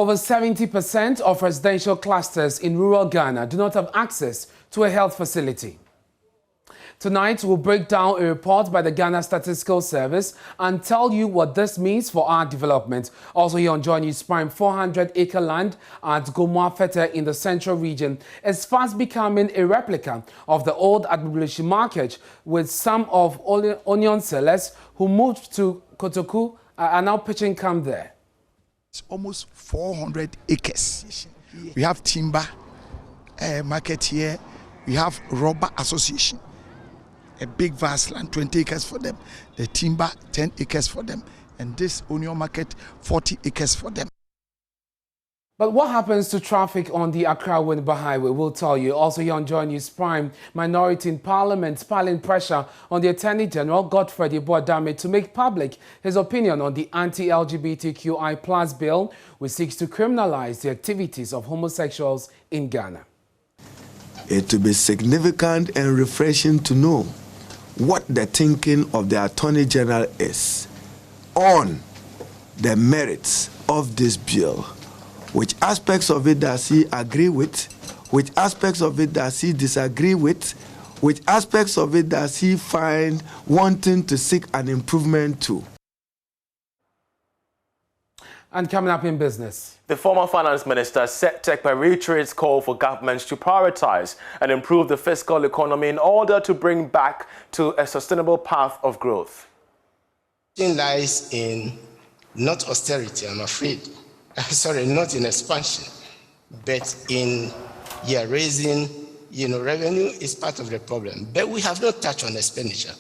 Over 70% of residential clusters in rural Ghana do not have access to a health facility. Tonight, we'll break down a report by the Ghana Statistical Service and tell you what this means for our development. Also here on Joy News Prime, 400-acre land at Gomoafete in the central region is fast becoming a replica of the old Agbogbloshie market, with some of onion sellers who moved to Kotoku are now pitching camp there. It's almost 400 acres. We have timber market here. We have rubber association. A big vast land, 20 acres for them. The timber, 10 acres for them. And this onion market, 40 acres for them. But what happens to traffic on the Accra-Winneba Highway? We'll tell you. Also here on Joy News Prime, minority in Parliament piling pressure on the Attorney General, Godfrey Adame, to make public his opinion on the Anti-LGBTQI plus bill, which seeks to criminalize the activities of homosexuals in Ghana. It will be significant and refreshing to know what the thinking of the Attorney General is on the merits of this bill. Which aspects of it does he agree with? Which aspects of it does he disagree with? Which aspects of it does he find wanting to seek an improvement to? And coming up in business, the former finance minister set Tekpe reiterates call for governments to prioritize and improve the fiscal economy in order to bring back to a sustainable path of growth. It lies in not austerity, I'm afraid. Sorry, not in expansion, but in raising, revenue is part of the problem. But we have not touched on expenditure.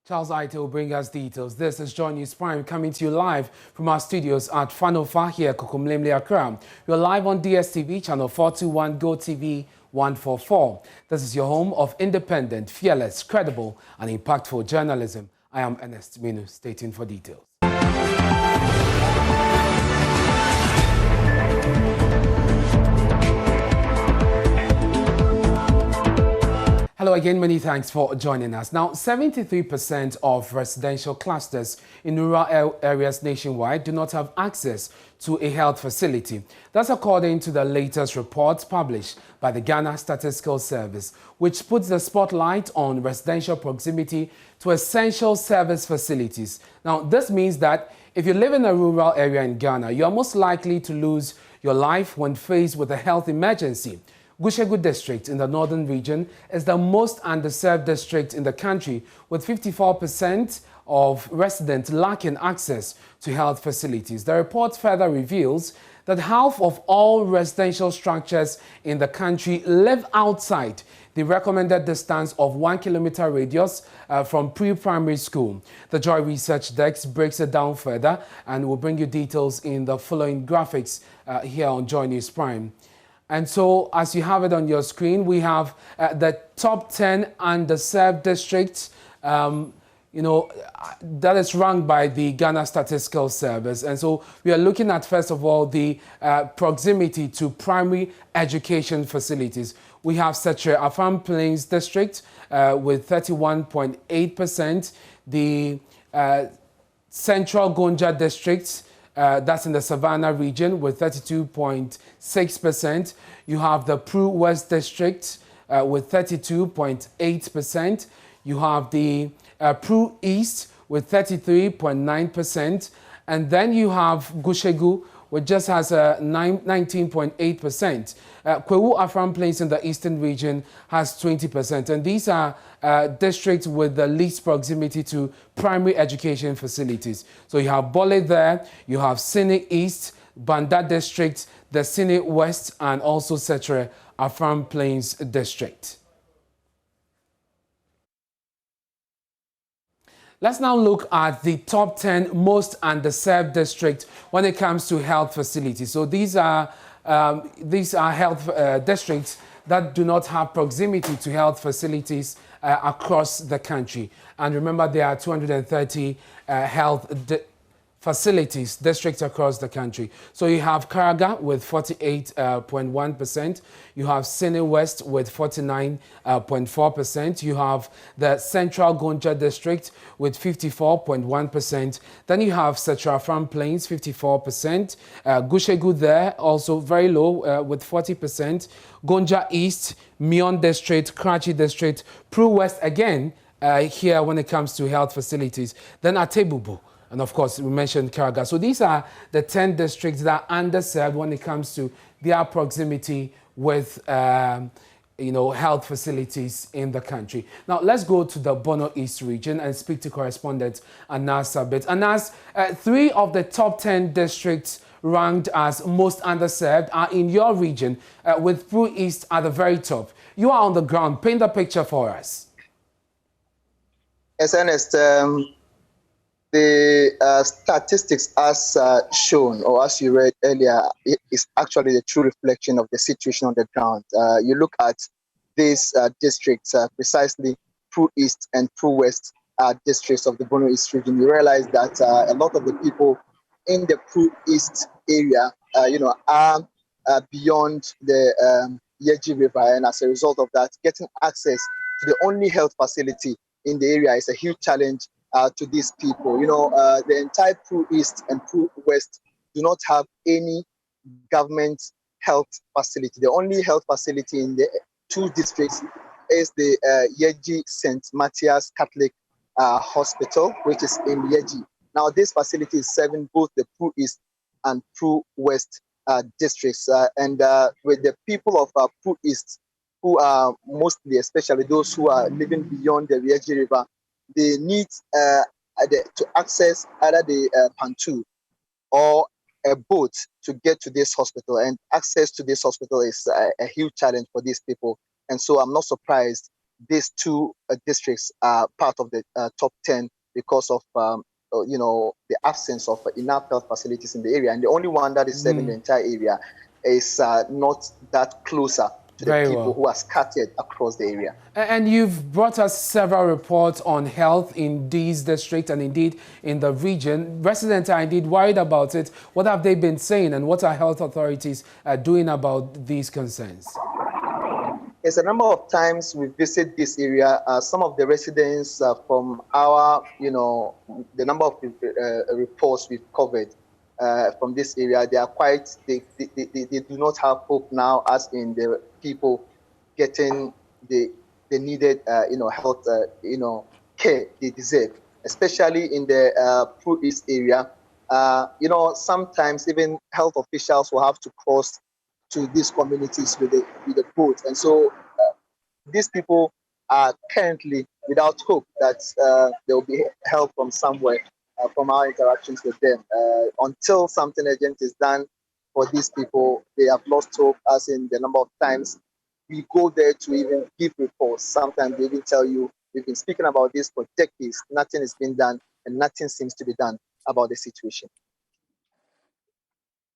Charles Aite will bring us details. This is Joy News Prime coming to you live from our studios at Fanofa here, Kokomlemle, Accra. We're live on DSTV, channel 421, Go TV 144. This is your home of independent, fearless, credible, and impactful journalism. I am Ernest Minu. Stay tuned for details. Hello again, many thanks for joining us. Now, 73% of residential clusters in rural areas nationwide do not have access to a health facility. That's according to the latest report published by the Ghana Statistical Service, which puts the spotlight on residential proximity to essential service facilities. Now, this means that if you live in a rural area in Ghana, you are most likely to lose your life when faced with a health emergency. Gushegu district in the northern region is the most underserved district in the country, with 54% of residents lacking access to health facilities. The report further reveals that half of all residential structures in the country live outside the recommended distance of 1 kilometer radius from pre-primary school. The Joy Research Desk breaks it down further and will bring you details in the following graphics here on Joy News Prime. And so, as you have it on your screen, we have the top 10 underserved districts, that is ranked by the Ghana Statistical Service. And so, we are looking at, first of all, the proximity to primary education facilities. We have Setre Afam Plains District with 31.8%, the Central Gonja District, that's in the Savannah region with 32.6%. You have the Pru West District with 32.8%. You have the Pru East with 33.9%. And then you have Gushegu, which just has a 19.8%. Kwewu Afram Plains in the eastern region has 20%. And these are districts with the least proximity to primary education facilities. So you have Bole there, you have Sine East, Banda District, the Sine West, and also Setre Afram Plains District. Let's now look at the top 10 most underserved districts when it comes to health facilities. So these are health districts that do not have proximity to health facilities across the country. And remember, there are 230 health facilities districts across the country. So you have Karaga with 48.1%. You have Sene West with 49.4%. You have the Central Gonja district with 54.1%. Then you have Setrafan Plains, 54%. Gushegu there, also very low with 40%. Gonja East, Mion district, Karachi district, Pru West again here when it comes to health facilities. Then Atebubu. And of course, we mentioned Karaga. So these are the 10 districts that are underserved when it comes to their proximity with, health facilities in the country. Now, let's go to the Bono East region and speak to correspondent Anas Sabit. Anas, 3 of the top 10 districts ranked as most underserved are in your region, with Pru East at the very top. You are on the ground. Paint the picture for us. Yes, Ernest. The statistics as shown, or as you read earlier, is actually the true reflection of the situation on the ground. You look at these districts, precisely Pru East and Pru West districts of the Bono East region, you realize that a lot of the people in the Pru East area, are beyond the Yeji River, and as a result of that, getting access to the only health facility in the area is a huge challenge to these people. The entire Pru East and Pru West do not have any government health facility. The only health facility in the 2 districts is the Yeji St. Matthias Catholic Hospital, which is in Yeji. Now, this facility is serving both the Pru East and Pru West districts. And with the people of Pru East, who are mostly, especially those who are living beyond the Yeji River, they need to access either the Pantu or a boat to get to this hospital. And access to this hospital is a huge challenge for these people. And so I'm not surprised these 2 districts are part of the top 10 because of the absence of enough health facilities in the area. And the only one that is serving the entire area is not that closer to the people who are scattered across the area. And you've brought us several reports on health in these districts and indeed in the region. Residents are indeed worried about it. What have they been saying, and what are health authorities doing about these concerns? Yes, a number of times we visit this area. Some of the residents from our, the number of reports we've covered from this area, they are they do not have hope now, as in the people getting the needed, health, care they deserve, especially in the Pru East area. Sometimes even health officials will have to cross to these communities with the boat. And so these people are currently without hope that there will be help from somewhere from our interactions with them. Until something urgent is done for these people, they have lost hope, as in the number of times we go there to even give reports. Sometimes they even tell you, we've been speaking about this for decades, nothing is being done, and nothing seems to be done about the situation.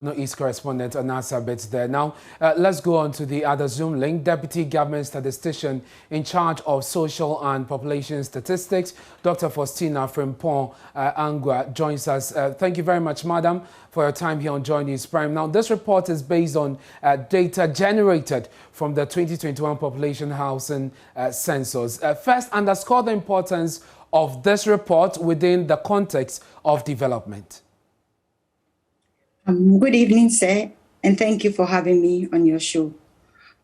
No East correspondent Anas Sabit there. Now, let's go on to the other Zoom link. Deputy Government Statistician in charge of Social and Population Statistics, Dr. Faustina Frimpong Angwa, joins us. Thank you very much, Madam, for your time here on Joy News Prime. Now, this report is based on data generated from the 2021 Population Housing Census. First, underscore the importance of this report within the context of development. Good evening, sir, and thank you for having me on your show.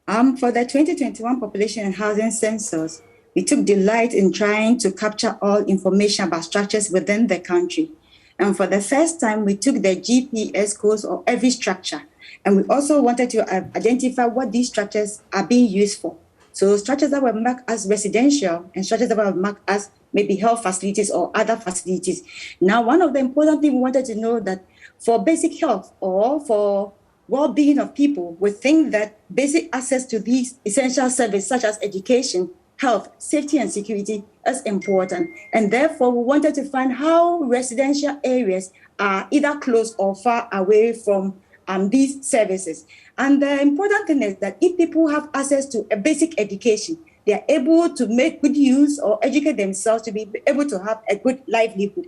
For the 2021 Population and Housing Census, we took delight in trying to capture all information about structures within the country. And for the first time, we took the GPS codes of every structure. And we also wanted to identify what these structures are being used for. So structures that were marked as residential and structures that were marked as maybe health facilities or other facilities. Now, one of the important things we wanted to know that for basic health or for well-being of people, we think that basic access to these essential services such as education, health, safety, and security is important. And therefore, we wanted to find how residential areas are either close or far away from these services. And the important thing is that if people have access to a basic education, they are able to make good use or educate themselves to be able to have a good livelihood.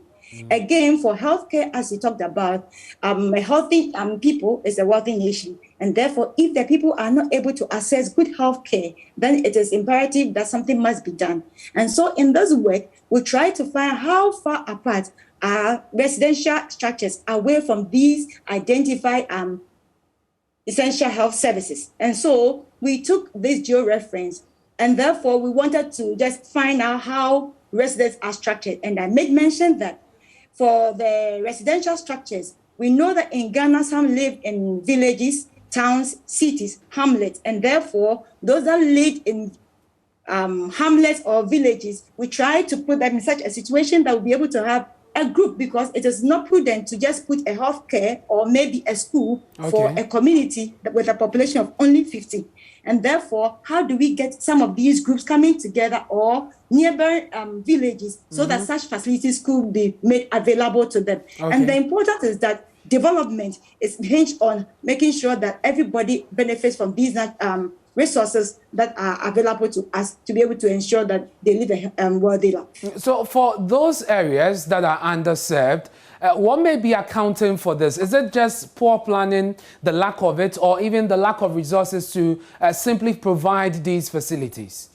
Again, for healthcare, as you talked about, a healthy people is a wealthy nation. And therefore, if the people are not able to access good healthcare, then it is imperative that something must be done. And so in this work, we try to find how far apart are residential structures away from these identified essential health services. And so we took this geo-reference, and therefore we wanted to just find out how residents are structured. And I made mention that for the residential structures, we know that in Ghana, some live in villages, towns, cities, hamlets, and therefore those that live in hamlets or villages, we try to put them in such a situation that we'll be able to have a group, because it is not prudent to just put a healthcare or maybe a school for a community with a population of only 50. And therefore, how do we get some of these groups coming together or nearby villages so that such facilities could be made available to them? And the importance is that development is hinged on making sure that everybody benefits from these resources that are available to us to be able to ensure that they live a worthy life. So for those areas that are underserved, what may be accounting for this? Is it just poor planning, the lack of it, or even the lack of resources to simply provide these facilities?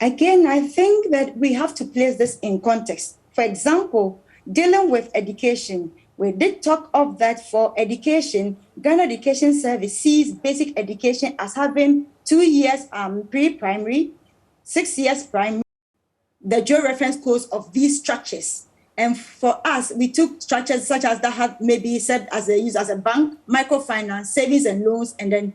Again, I think that we have to place this in context. For example, dealing with education, we did talk of that for education. Ghana Education Service sees basic education as having 2 years pre-primary, 6 years primary, the geo-reference codes of these structures. And for us, we took structures such as that have maybe served as a use as a bank, microfinance, savings and loans, and then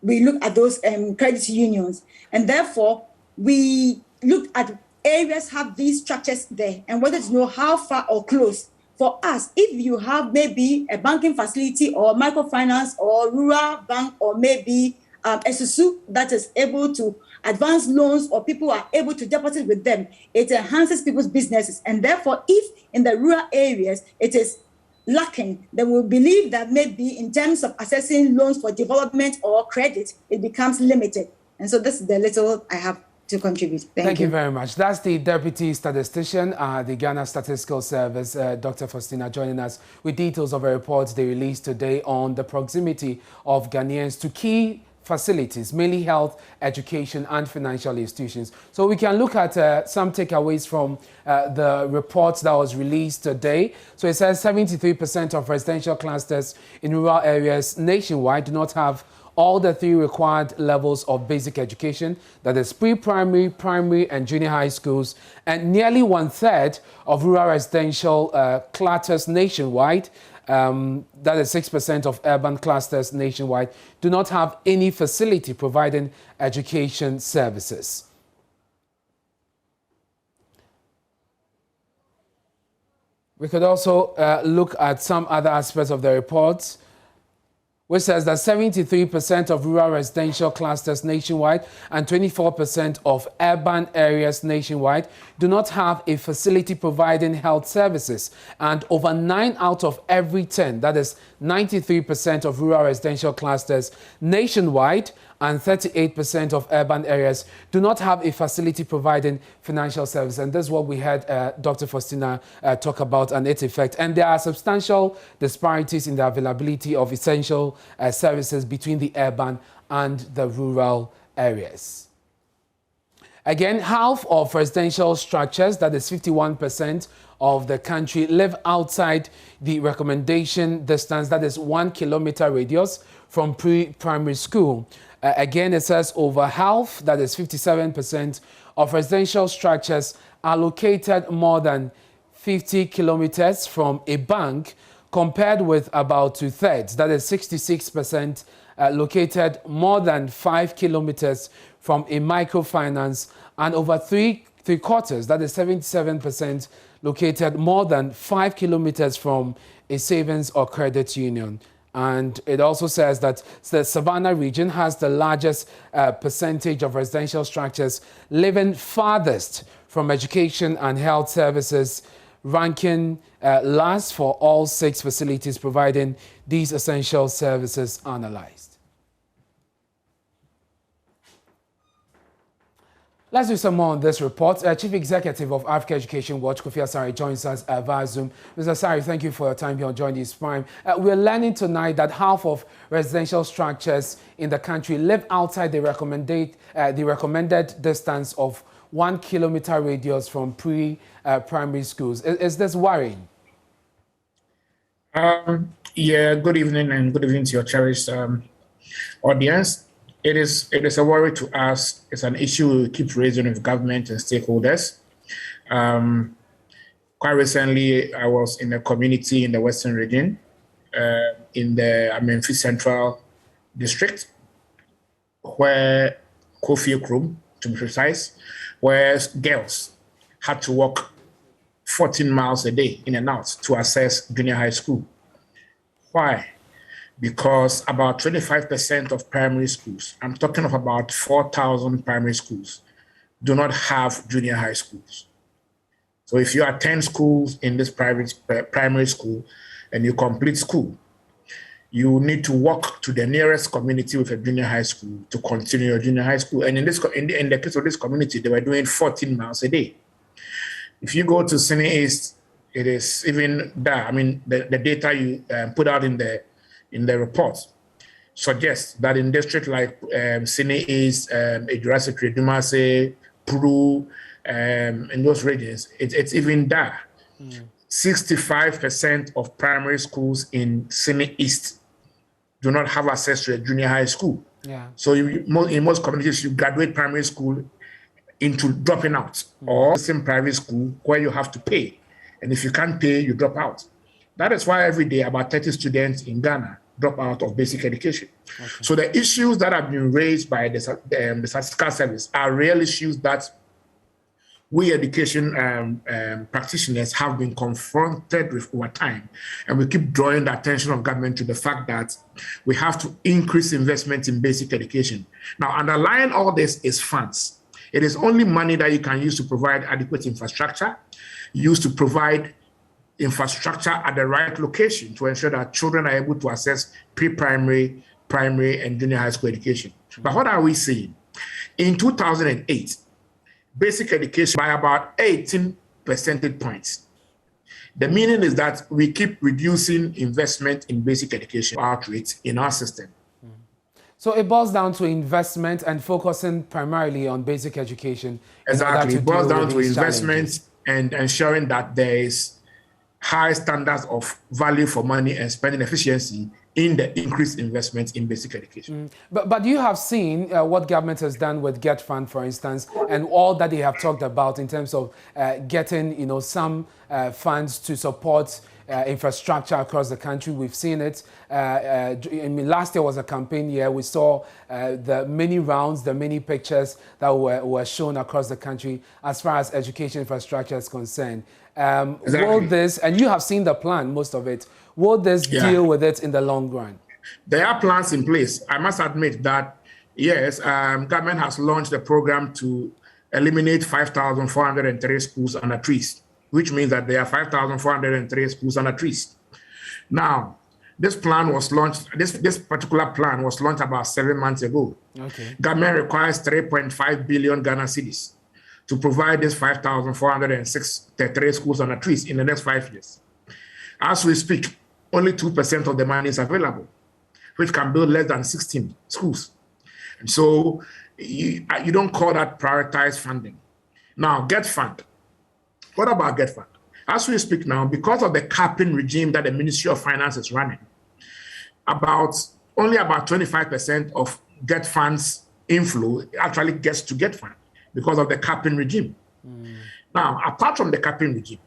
we look at those credit unions. And therefore, we looked at areas have these structures there and wanted to know how far or close. For us, if you have maybe a banking facility or microfinance or rural bank or maybe a SUSU that is able to advance loans or people are able to deposit with them, it enhances people's businesses. And therefore, if in the rural areas it is lacking, then we believe that maybe in terms of accessing loans for development or credit, it becomes limited. And so this is the little I have to contribute. Thank you very much. That's the Deputy Statistician, the Ghana Statistical Service, Dr. Faustina, joining us with details of a report they released today on the proximity of Ghanaians to key facilities, mainly health, education, and financial institutions. So we can look at some takeaways from the report that was released today. So it says 73% of residential clusters in rural areas nationwide do not have all the 3 required levels of basic education, that is pre-primary, primary, and junior high schools, and nearly 1/3 of rural residential clusters nationwide, that is 6% of urban clusters nationwide, do not have any facility providing education services. We could also look at some other aspects of the report, which says that 73% of rural residential clusters nationwide and 24% of urban areas nationwide do not have a facility providing health services. And over 9 out of every 10, that is 93% of rural residential clusters nationwide and 38% of urban areas do not have a facility providing financial service. And this is what we heard Dr. Faustina talk about and its effect. And there are substantial disparities in the availability of essential services between the urban and the rural areas. Again, half of residential structures, that is 51% of the country, live outside the recommendation distance, that is 1 kilometer radius from pre-primary school. Again, it says over half, that is 57% of residential structures are located more than 50 kilometers from a bank, compared with about 2/3, that is 66%, located more than 5 kilometers from a microfinance, and over three-quarters, that is 77%, located more than 5 kilometers from a savings or credit union. And it also says that the Savannah region has the largest percentage of residential structures living farthest from education and health services, ranking last for all 6 facilities providing these essential services analyzed. Let's do some more on this report. Chief Executive of Africa Education Watch, Kofi Asare, joins us via Zoom. Mr. Asare, thank you for your time here on Join This Prime. We're learning tonight that half of residential structures in the country live outside the recommended distance of 1 kilometer radius from pre-primary schools. Is this worrying? Yeah, good evening and good evening to your cherished audience. It is a worry to us. It's an issue we keep raising with government and stakeholders. Quite recently, I was in a community in the Western region, in the Memphis Central District, where Kofi Krum, to be precise, where girls had to walk 14 miles a day in and out to access junior high school. Why? Because about 25% of primary schools, I'm talking of about 4,000 primary schools, do not have junior high schools. So if you attend schools in this primary school and you complete school, you need to walk to the nearest community with a junior high school to continue your junior high school. And in the case of this community, they were doing 14 miles a day. If you go to Sydney East, it is even there. I mean, the data you put out in the report suggests that in districts like Sydney East, Jurassic Dumase, Puru, in those regions, it's even there. 65% of primary schools in Sydney East do not have access to a junior high school. Yeah. So in most communities, you graduate primary school into dropping out, or in private school where you have to pay. And if you can't pay, you drop out. That is why every day about 30 students in Ghana drop out of basic education. Okay. So the issues that have been raised by the Statistical Service are real issues that we education practitioners have been confronted with over time. And we keep drawing the attention of government to the fact that we have to increase investment in basic education. Now, underlying all this is funds. It is only money that you can use to provide adequate infrastructure, use to provide infrastructure at the right location to ensure that children are able to access pre-primary, primary, and junior high school education. But what are we seeing? In 2008, basic education by about 18 percentage points. The meaning is that we keep reducing investment in basic education outreach in our system. So it boils down to investment and focusing primarily on basic education. Exactly. It boils down to investment and ensuring that there is high standards of value for money and spending efficiency in the increased investment in basic education. But you have seen what government has done with Get Fund, for instance, and all that they have talked about in terms of getting, some funds to support infrastructure across the country. We've seen it. Last year was a campaign year. We saw the many rounds, the many pictures that were shown across the country as far as education infrastructure is concerned. Exactly. Will this, and you have seen the plan, most of it, will this deal with it in the long run? There are plans in place. I must admit that, yes, government has launched a program to eliminate 5,403 schools under trees, which means that there are 5,403 schools under trees. Now, this plan was launched, this particular plan was launched about 7 months ago. Okay. Government requires 3.5 billion Ghana cedis to provide these 5,463 schools under trees in the next 5 years. As we speak, only 2% of the money is available, which can build less than 16 schools. And so you don't call that prioritized funding. Now, Get Fund. What about Get Fund? As we speak now, because of the capping regime that the Ministry of Finance is running, only about 25% of Get Fund's inflow actually gets to Get Fund because of the capping regime. Now, apart from the capping regime,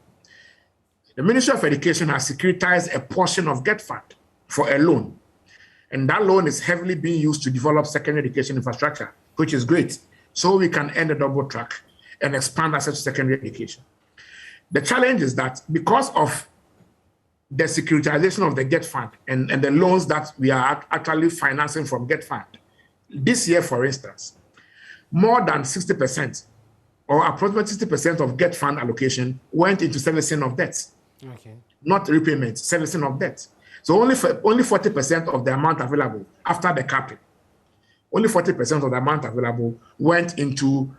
the Ministry of Education has securitized a portion of Get Fund for a loan. And that loan is heavily being used to develop secondary education infrastructure, which is great. So we can end the double track and expand access to secondary education. The challenge is that because of the securitization of the Get Fund and the loans that we are actually financing from Get Fund, this year, for instance, more than 60% or approximately 60% of Get Fund allocation went into servicing of debts. Okay. Not repayment, servicing of debt. So only 40% of the amount available after the capping only 40% of the amount available went into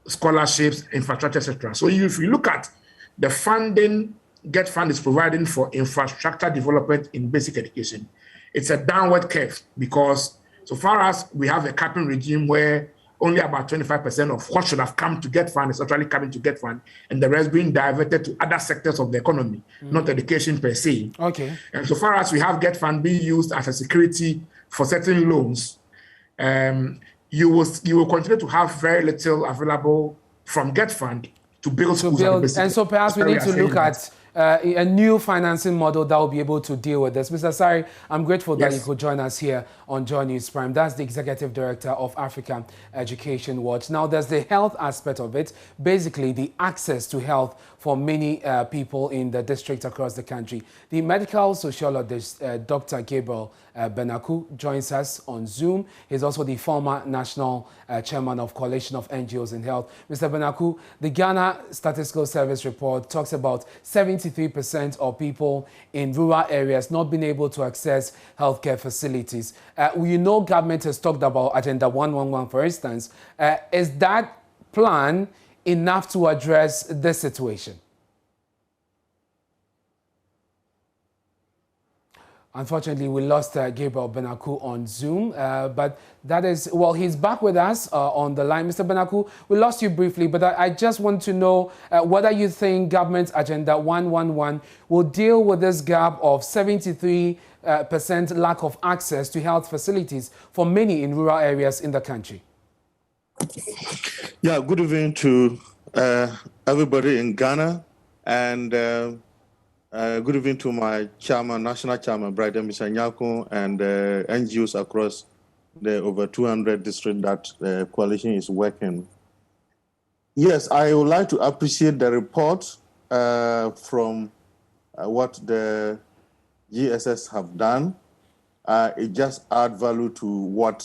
scholarships, infrastructure, etc. So if you look at the funding Get Fund is providing for infrastructure development in basic education, it's a downward curve because so far as we have a capping regime where only about 25% of what should have come to Get Fund is actually coming to Get Fund, and the rest being diverted to other sectors of the economy, not education per se. Okay. And so far as we have Get Fund being used as a security for certain loans, you will continue to have very little available from Get Fund to build schools. And so perhaps we need to look at a new financing model that will be able to deal with this. Mr. Sari, I'm grateful that you could join us here on Joy News Prime. That's the Executive Director of African Education Watch. Now, there's the health aspect of it, basically the access to health for many people in the district across the country. The medical sociologist, Dr. Gabriel Benaku, joins us on Zoom. He's also the former national chairman of Coalition of NGOs in Health. Mr. Benaku, the Ghana Statistical Service report talks about 73% of people in rural areas not being able to access healthcare facilities. We know government has talked about Agenda 111, for instance. Is that plan enough to address this situation? Unfortunately, we lost Gabriel Benaku on Zoom, but that is, well, he's back with us on the line. Mr. Benaku, we lost you briefly, but I just want to know whether you think government's Agenda 111 will deal with this gap of 73% lack of access to health facilities for many in rural areas in the country. Yeah, good evening to everybody in Ghana, and good evening to my chairman, national chairman, Brighton Mr. Nyako, and NGOs across the over 200 districts that the coalition is working. Yes, I would like to appreciate the report from what the GSS have done. It just adds value to what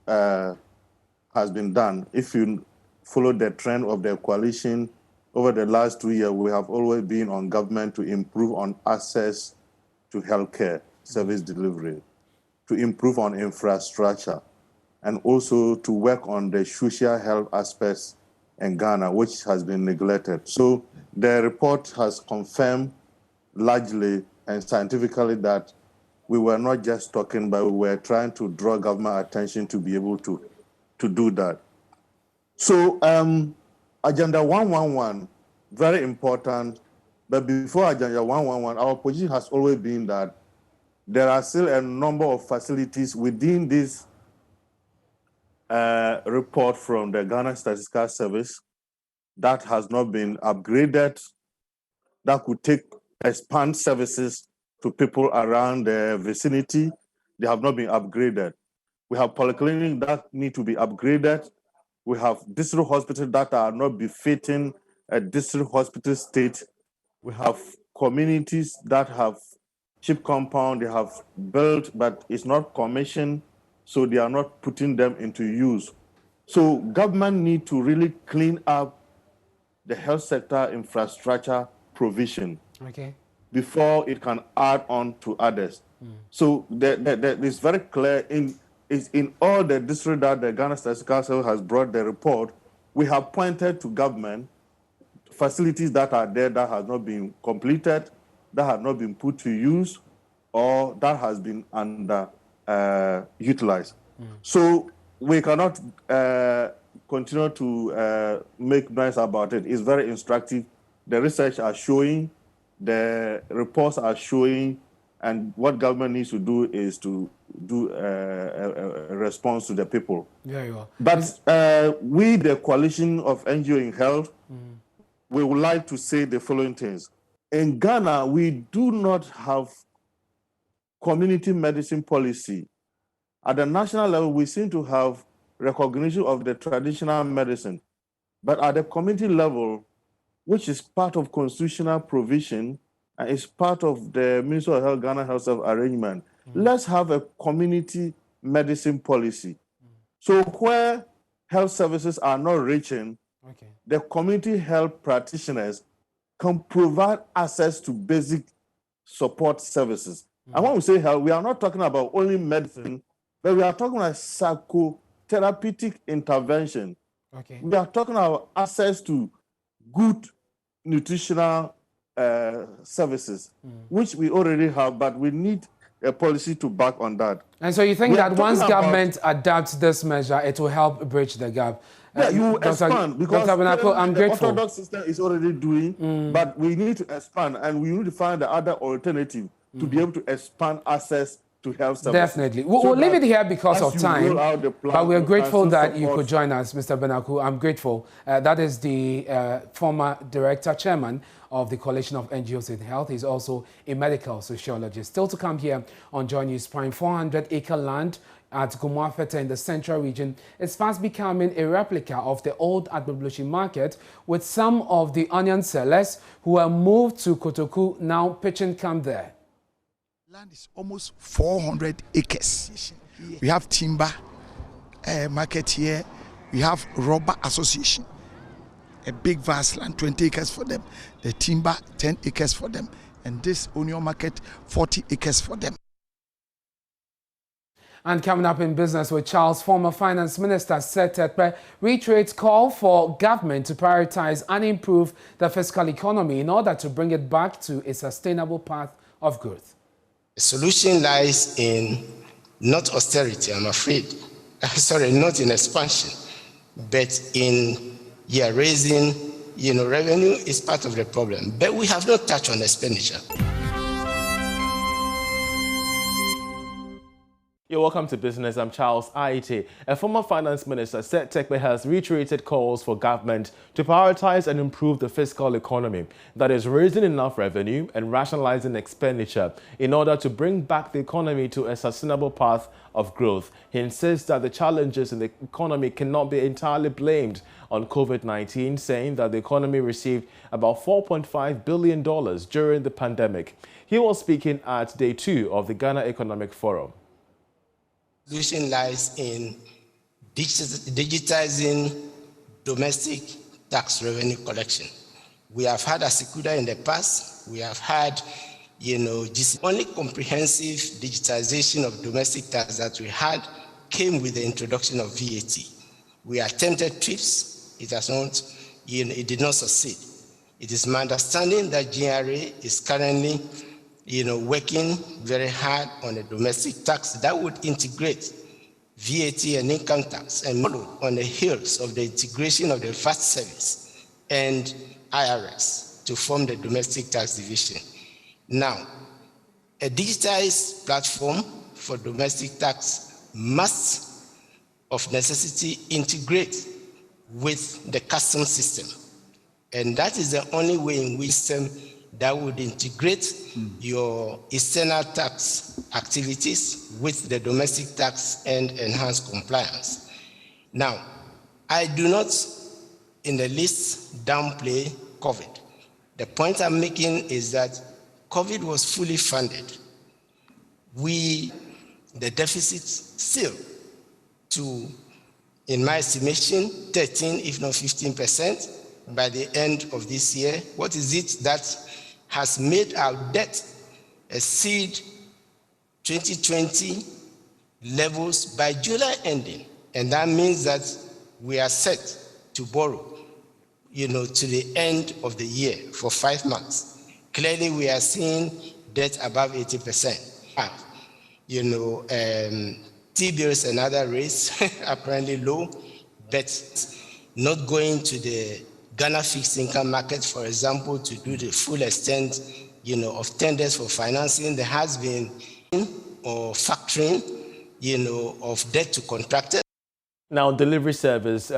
has been done. If you follow the trend of the coalition, over the last 2 years, we have always been on government to improve on access to healthcare service delivery, to improve on infrastructure, and also to work on the social health aspects in Ghana, which has been neglected. So the report has confirmed largely and scientifically that we were not just talking, but we were trying to draw government attention to be able to do that. So Agenda 111, very important, but before Agenda 111, our position has always been that there are still a number of facilities within this report from the Ghana Statistical Service that has not been upgraded, that could expand services to people around the vicinity. They have not been upgraded. We have polyclinics that need to be upgraded. We have district hospitals that are not befitting a district hospital state. We have communities that have cheap compound, they have built, but it's not commissioned, so they are not putting them into use. So government need to really clean up the health sector infrastructure provision before it can add on to others. So it's very clear in all the districts that the Ghana Statistical Service has brought the report, we have pointed to government facilities that are there that have not been completed, that have not been put to use, or that has been utilized. So we cannot continue to make noise about it. It's very instructive. The research are showing, the reports are showing, and what government needs to do is to do a response to the people. Very well. But we, the Coalition of NGO in Health, we would like to say the following things. In Ghana, we do not have community medicine policy. At the national level, we seem to have recognition of the traditional medicine. But at the community level, which is part of constitutional provision, and is part of the Ministry of Health, Ghana Health Service arrangement, let's have a community medicine policy. So where health services are not reaching, the community health practitioners can provide access to basic support services. And when we say health, we are not talking about only medicine, but we are talking about therapeutic intervention. Okay. We are talking about access to good nutritional services, which we already have, but we need a policy to back on that. And so you think that once government adapts this measure, it will help bridge the gap? Yeah, you expand because Dr. Benako, I'm the grateful. orthodox system is already doing, but we need to expand and we need to find the other alternative to be able to expand access to health services. Definitely. We'll leave it here because of time, but we're grateful that you could join us, Mr. Benako. I'm grateful. That is the former director, chairman of the Coalition of NGOs in Health. He's also a medical sociologist. Still to come here on Joy News Prime, 400-acre land at Gumuafete in the central region is fast becoming a replica of the old Agbebloshi market, with some of the onion sellers who were moved to Kotoku now pitching camp there. Land is almost 400 acres. We have timber market here. We have rubber association. A big vast land, 20 acres for them. The timber, 10 acres for them. And this onion market, 40 acres for them. And coming up in business with Charles, former finance minister Seth Terkper reiterates call for government to prioritize and improve the fiscal economy in order to bring it back to a sustainable path of growth. The solution lies in not austerity, I'm afraid. Sorry, not in expansion, but in raising, revenue is part of the problem. But we have not touched on expenditure. You're welcome to Business. I'm Charles Aite. A former finance minister, Seth Terkper, has reiterated calls for government to prioritize and improve the fiscal economy, that is, raising enough revenue and rationalizing expenditure in order to bring back the economy to a sustainable path of growth. He insists that the challenges in the economy cannot be entirely blamed on COVID-19, saying that the economy received about $4.5 billion during the pandemic. He was speaking at Day 2 of the Ghana Economic Forum. The solution lies in digitizing domestic tax revenue collection. We have had Asikuda in the past. We have had, this only comprehensive digitization of domestic tax that we had came with the introduction of VAT. We attempted TRIPS. It has not, it did not succeed. It is my understanding that GRA is currently working very hard on a domestic tax that would integrate VAT and income tax and follow on the heels of the integration of the VAT service and IRS to form the domestic tax division. Now, a digitized platform for domestic tax must, of necessity, integrate with the customs system. And that is the only way in which that would integrate your external tax activities with the domestic tax and enhance compliance. Now, I do not in the least downplay COVID. The point I'm making is that COVID was fully funded. The deficit still to, in my estimation, 13, if not 15% by the end of this year. What is it that has made our debt exceed 2020 levels by July ending? And that means that we are set to borrow, to the end of the year for 5 months. Clearly, we are seeing debt above 80%. T-bills and other rates apparently low, but not going to the Ghana fixed income market, for example, to do the full extent, of tenders for financing. There has been or factoring, of debt to contractors. Now, delivery service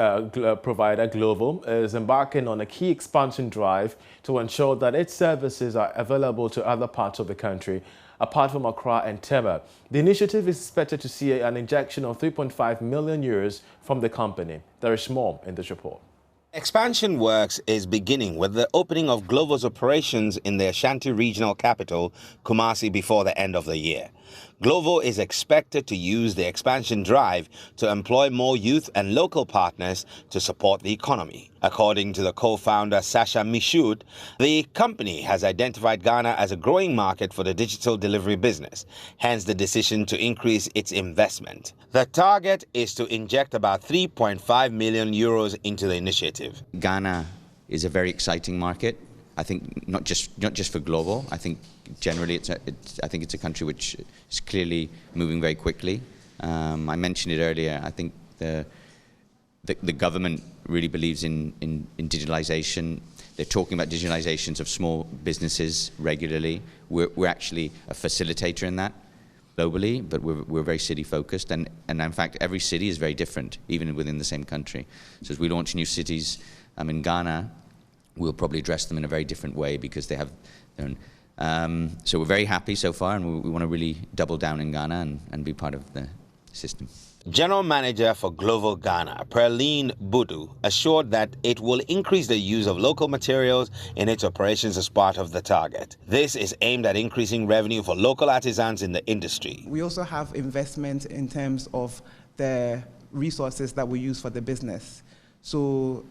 provider Global is embarking on a key expansion drive to ensure that its services are available to other parts of the country, apart from Accra and Tema. The initiative is expected to see an injection of 3.5 million euros from the company. There is more in this report. Expansion works is beginning with the opening of Glovo's operations in the Ashanti regional capital, Kumasi, before the end of the year. Glovo is expected to use the expansion drive to employ more youth and local partners to support the economy. According to the co-founder Sasha Michoud, the company has identified Ghana as a growing market for the digital delivery business, hence the decision to increase its investment. The target is to inject about 3.5 million euros into the initiative. Ghana is a very exciting market. I think not just for Glovo. I think generally it's a country which is clearly moving very quickly. I mentioned it earlier. I think the government really believes in digitalization. They're talking about digitalizations of small businesses regularly. We're actually a facilitator in that globally, but we're very city focused, and in fact every city is very different, even within the same country. So as we launch new cities in Ghana, we'll probably address them in a very different way because they have their own. So we're very happy so far, and we want to really double down in Ghana and be part of the system. General Manager for Glovo Ghana, Perline Budu, assured that it will increase the use of local materials in its operations as part of the target. This is aimed at increasing revenue for local artisans in the industry. We also have investment in terms of the resources that we use for the business. So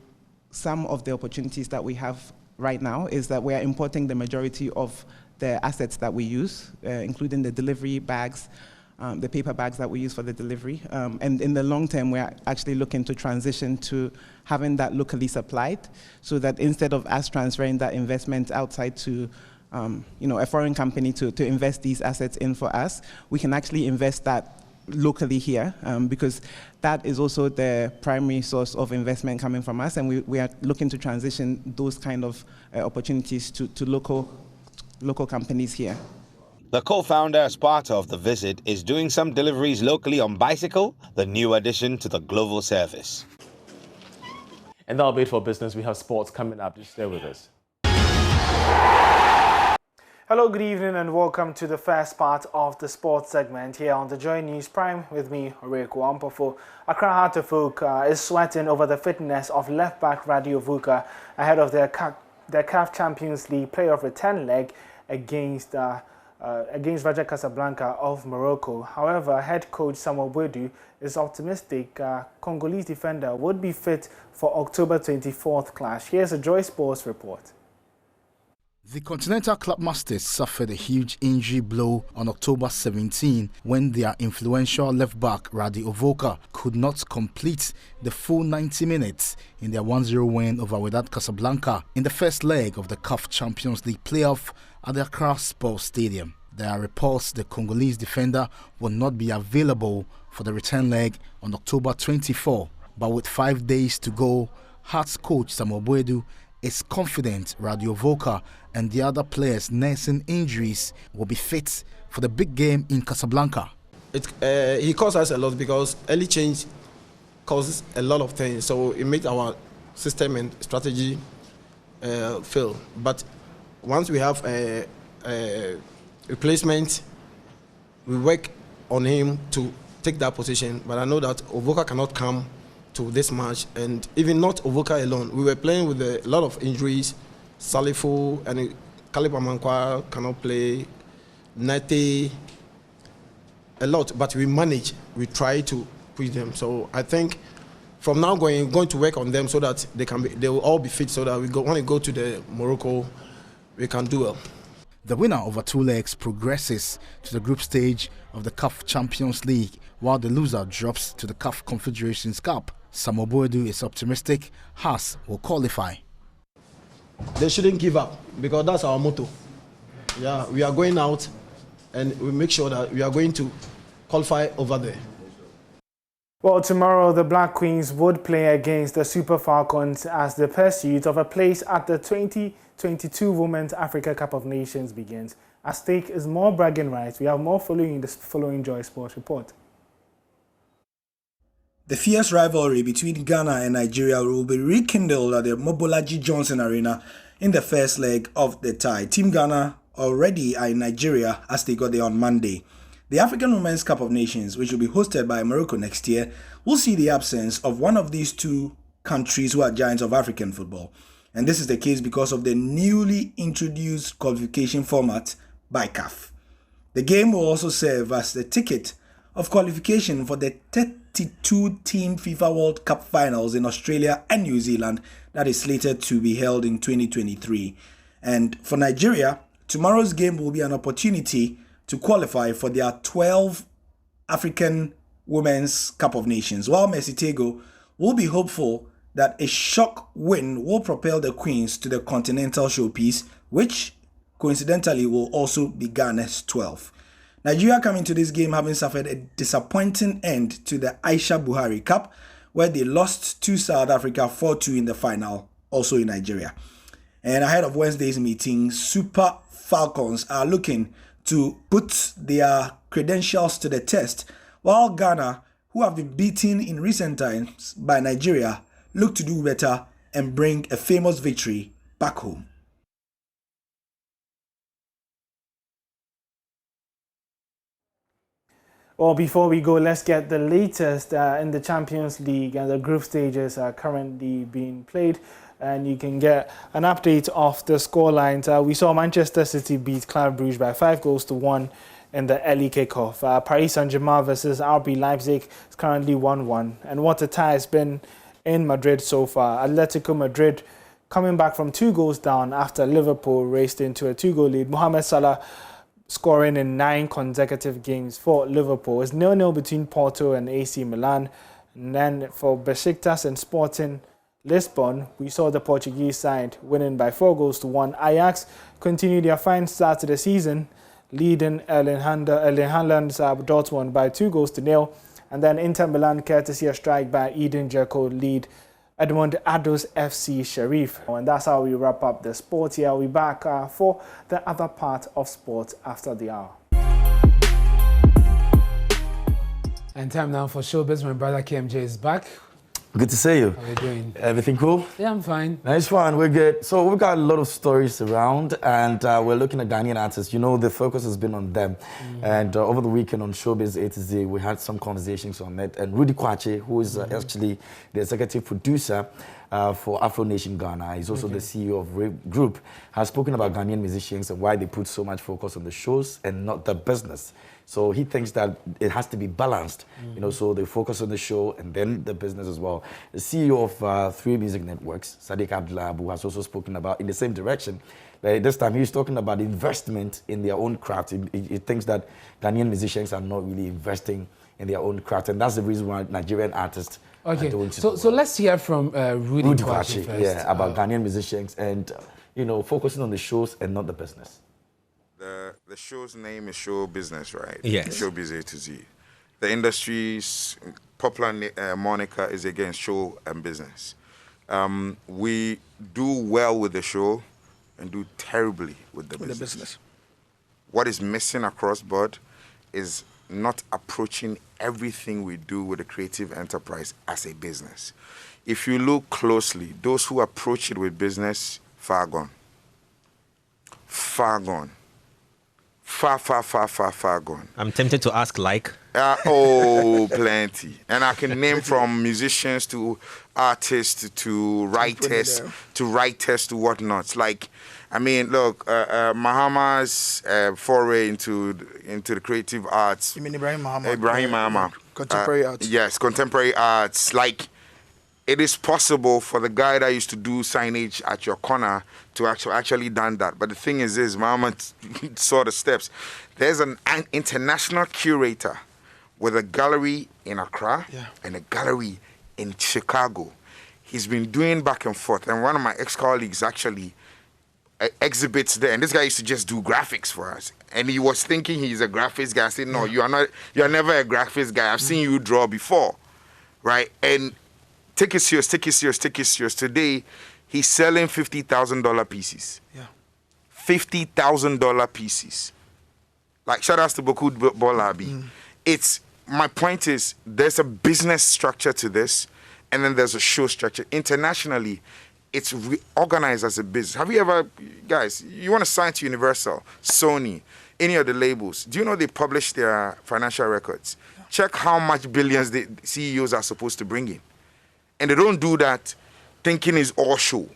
some of the opportunities that we have right now is that we are importing the majority of the assets that we use, including the delivery bags, the paper bags that we use for the delivery. And in the long term, we're actually looking to transition to having that locally supplied, so that instead of us transferring that investment outside to a foreign company to invest these assets in for us, we can actually invest that locally here, because that is also the primary source of investment coming from us, and we are looking to transition those kind of opportunities to local companies here. The co-founder, as part of the visit, is doing some deliveries locally on bicycle, the new addition to the Glovo service. And that'll be it for business. We have sports coming up. Just stay with us. Hello, good evening, and welcome to the first part of the sports segment here on the Joy News Prime with me, Reiko Ampofo. Accra Heart of Oak is sweating over the fitness of left-back Radio Vuka ahead of their CAF Champions League playoff return leg against Raja Casablanca of Morocco. However, head coach Samuel Boadu is optimistic Congolese defender would be fit for October 24th clash. Here's a Joy Sports report. The Continental Club Masters suffered a huge injury blow on October 17 when their influential left-back Radi Ovoka could not complete the full 90 minutes in their 1-0 win over Wydad Casablanca in the first leg of the CAF Champions League playoff at the Accra Sports Stadium. There are reports the Congolese defender will not be available for the return leg on October 24, but with 5 days to go, Hearts coach Samuel Boadu is confident Radio Voka and the other players nursing injuries will be fit for the big game in Casablanca. He costs us a lot because early change causes a lot of things, so it makes our system and strategy fail. But once we have a replacement, we work on him to take that position. But I know that Ovoka cannot come to this match, and even not Ovoka alone. We were playing with a lot of injuries. Salifu and Kalipa Mankwa cannot play. Nate, a lot, but we manage. We try to push them. So I think from now going to work on them so that they will all be fit, so that when we go to the Morocco, we can do well. The winner over 2 legs progresses to the group stage of the CAF Champions League, while the loser drops to the CAF Confederations Cup. Samuel Boadu is optimistic Hearts will qualify. They shouldn't give up, because that's our motto. Yeah, we are going out and we make sure that we are going to qualify over there. Well, tomorrow the Black Queens would play against the Super Falcons as the pursuit of a place at the 2022 Women's Africa Cup of Nations begins. At stake is more bragging rights. We have more following this following Joy Sports report. The fierce rivalry between Ghana and Nigeria will be rekindled at the Mobolaji Johnson Arena in the first leg of the tie. Team Ghana already are in Nigeria as they got there on Monday. The African Women's Cup of Nations, which will be hosted by Morocco next year, will see the absence of one of these two countries who are giants of African football. And this is the case because of the newly introduced qualification format by CAF. The game will also serve as the ticket of qualification for the 32-team FIFA World Cup finals in Australia and New Zealand that is slated to be held in 2023. And for Nigeria, tomorrow's game will be an opportunity to qualify for their 12th African Women's Cup of Nations, while Mesitego will be hopeful that a shock win will propel the Queens to the continental showpiece, which coincidentally will also be Ghana's 12th. Nigeria coming to this game having suffered a disappointing end to the Aisha Buhari Cup, where they lost to South Africa 4-2 in the final, also in Nigeria. And ahead of Wednesday's meeting, Super Falcons are looking to put their credentials to the test, while Ghana, who have been beaten in recent times by Nigeria, look to do better and bring a famous victory back home. Well, before we go, let's get the latest in the Champions League, and the group stages are currently being played, and you can get an update of the scorelines. We saw Manchester City beat Club Brugge by 5-1 in the early kickoff. Paris Saint-Germain versus RB Leipzig is currently 1-1, and what a tie has been in Madrid so far. Atletico Madrid coming back from 2 goals down after Liverpool raced into a 2-goal lead. Mohamed Salah scoring in 9 consecutive games for Liverpool. It's 0-0 between Porto and AC Milan. And then for Besiktas and Sporting Lisbon, we saw the Portuguese side winning by 4-1. Ajax continued their fine start to the season, leading Erling Haaland's Dortmund by 2-0. And then Inter Milan, courtesy a strike by Eden Dzeko, lead Edmond Ados FC Sheriff. And that's how we wrap up the sport here. We'll be back for the other part of sport after the hour. And time now for Showbiz. My brother KMJ is back. Good to see you. How are you doing? Everything cool? Yeah, I'm fine. Nice one. We're good. So we've got a lot of stories around, and we're looking at Ghanaian artists. You know, the focus has been on them. And over the weekend on Showbiz A to Z, we had some conversations on it. And Rudy Kwache, who is actually the executive producer for Afro Nation Ghana, he's also the CEO of Rape Group, has spoken about Ghanaian musicians and why they put so much focus on the shows and not the business. So he thinks that it has to be balanced, you know, so they focus on the show and then the business as well. The CEO of 3 music networks, Sadiq Abdullah, has also spoken about in the same direction. This time he was talking about investment in their own craft. He thinks that Ghanaian musicians are not really investing in their own craft, and that's the reason why Nigerian artists are doing so let's hear from Rudy Kwache first. Yeah, about Ghanaian musicians and, you know, focusing on the shows and not the business. The show's name is Show Business, right? Yes. Showbiz A to Z. The industry's popular moniker is again show and business. We do well with the show and do terribly with the business. What is missing across board is not approaching everything we do with a creative enterprise as a business. If you look closely, those who approach it with business, far gone. Far gone. Far gone. I'm tempted to ask like. Plenty. And I can name from musicians to artists to writers to whatnot. Like, I mean, look, Mahama's foray into the creative arts. You mean Ibrahim Mahama? Ibrahim Mahama. Contemporary arts. Yes, contemporary arts. Like, it is possible for the guy that used to do signage at your corner to actually done that. But the thing is Mahama saw the steps. There's an international curator with a gallery in Accra and a gallery in Chicago. He's been doing back and forth. And one of my ex-colleagues actually exhibits there. And this guy used to just do graphics for us. And he was thinking he's a graphics guy. I said, no, you are not. You are never a graphics guy. I've seen you draw before, right? And take it serious. Today, he's selling $50,000 pieces. Yeah. $50,000 pieces. Like, shout out to Boku Bolabi. It's, my point is, there's a business structure to this, and then there's a show structure. Internationally, it's organized as a business. Have you ever, guys, you want to sign to Universal, Sony, any of the labels, do you know they publish their financial records? Yeah. Check how much billions the CEOs are supposed to bring in. And they don't do that thinking it's all show.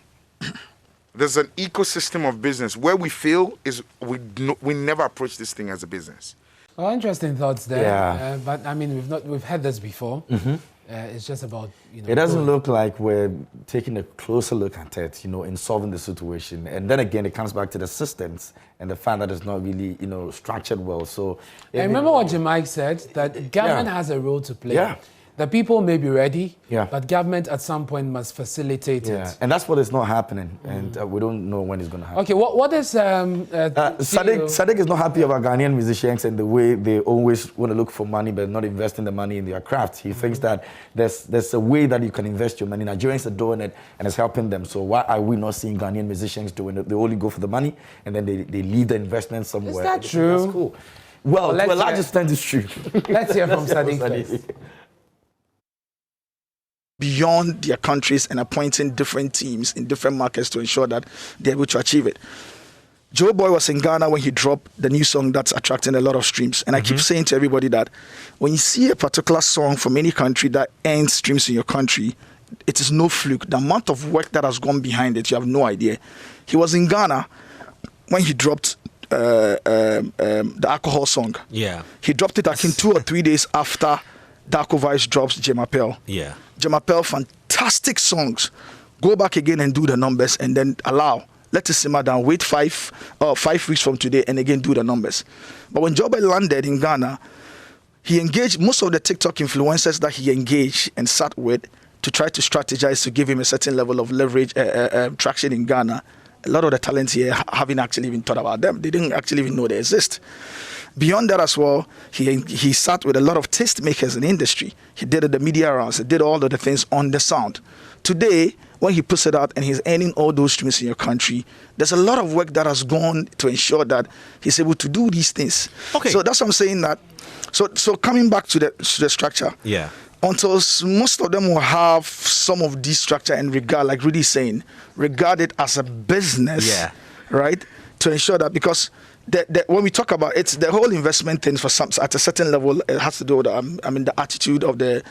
there's an ecosystem of business. Where we fail is we never approach this thing as a business. Well, interesting thoughts there. Yeah. But I mean, we've had this before. It's just about, you know. It doesn't look like we're taking a closer look at it, you know, in solving the situation. And then again, it comes back to the systems and the fact that it's not really, you know, structured well. So I remember what Mike said, that government has a role to play. Yeah. The people may be ready, but government at some point must facilitate it. And that's what is not happening, and we don't know when it's going to happen. Okay, what is... Sadiq is not happy about Ghanaian musicians and the way they always want to look for money but not investing the money in their craft. He thinks that there's a way that you can invest your money. Nigerians are doing it and it's helping them. So why are we not seeing Ghanaian musicians doing it? They only go for the money and then they leave the investment somewhere. Is that true? That's cool. Well, to a large extent, it's true. Let's hear from Sadiq first. Beyond their countries and appointing different teams in different markets to ensure that they're able to achieve it. Joe Boy was in Ghana when he dropped the new song that's attracting a lot of streams. And I keep saying to everybody that when you see a particular song from any country that earns streams in your country, it is no fluke. The amount of work that has gone behind it, you have no idea. He was in Ghana when he dropped the alcohol song. Yeah. He dropped it, I think, 2 or 3 days after Darko Vice drops Jemapel. Yeah. Jemapel, fantastic songs. Go back again and do the numbers and then let it simmer down. Wait 5 weeks from today and again do the numbers. But when Joe Boy landed in Ghana, he engaged most of the TikTok influencers that he engaged and sat with to try to strategize to give him a certain level of leverage, traction in Ghana. A lot of the talents here haven't actually even thought about them. They didn't actually even know they exist. Beyond that as well, he sat with a lot of tastemakers in the industry. He did the media rounds. He did all of the things on the sound. Today, when he puts it out and he's earning all those streams in your country, there's a lot of work that has gone to ensure that he's able to do these things. Okay. So that's what I'm saying that. So coming back to the structure. Yeah. Until most of them will have some of this structure and regard, like Rudy's saying, regard it as a business, right? To ensure that, because when we talk about it, the whole investment thing for some at a certain level, it has to do with the attitude of the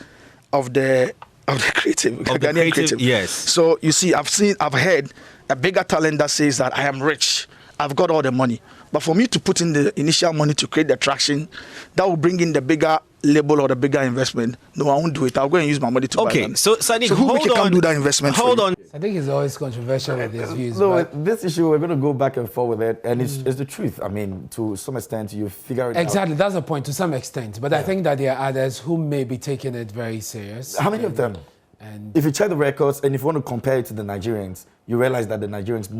creative, Ghanaian creative. Yes. So you see, I've heard a bigger talent that says that I am rich, I've got all the money, but for me to put in the initial money to create the traction, that will bring in the bigger label or the bigger investment. No, I won't do it. I'll go and use my money to buy them. So Sadiq, who can do that investment? Hold on. I think he's always controversial with his views. No, this issue, we're going to go back and forth with it, and it's the truth. I mean, to some extent, you figure it out. Exactly, that's the point, to some extent. But I think that there are others who may be taking it very serious. How many of them? And if you check the records, and if you want to compare it to the Nigerians, you realize that the Nigerians,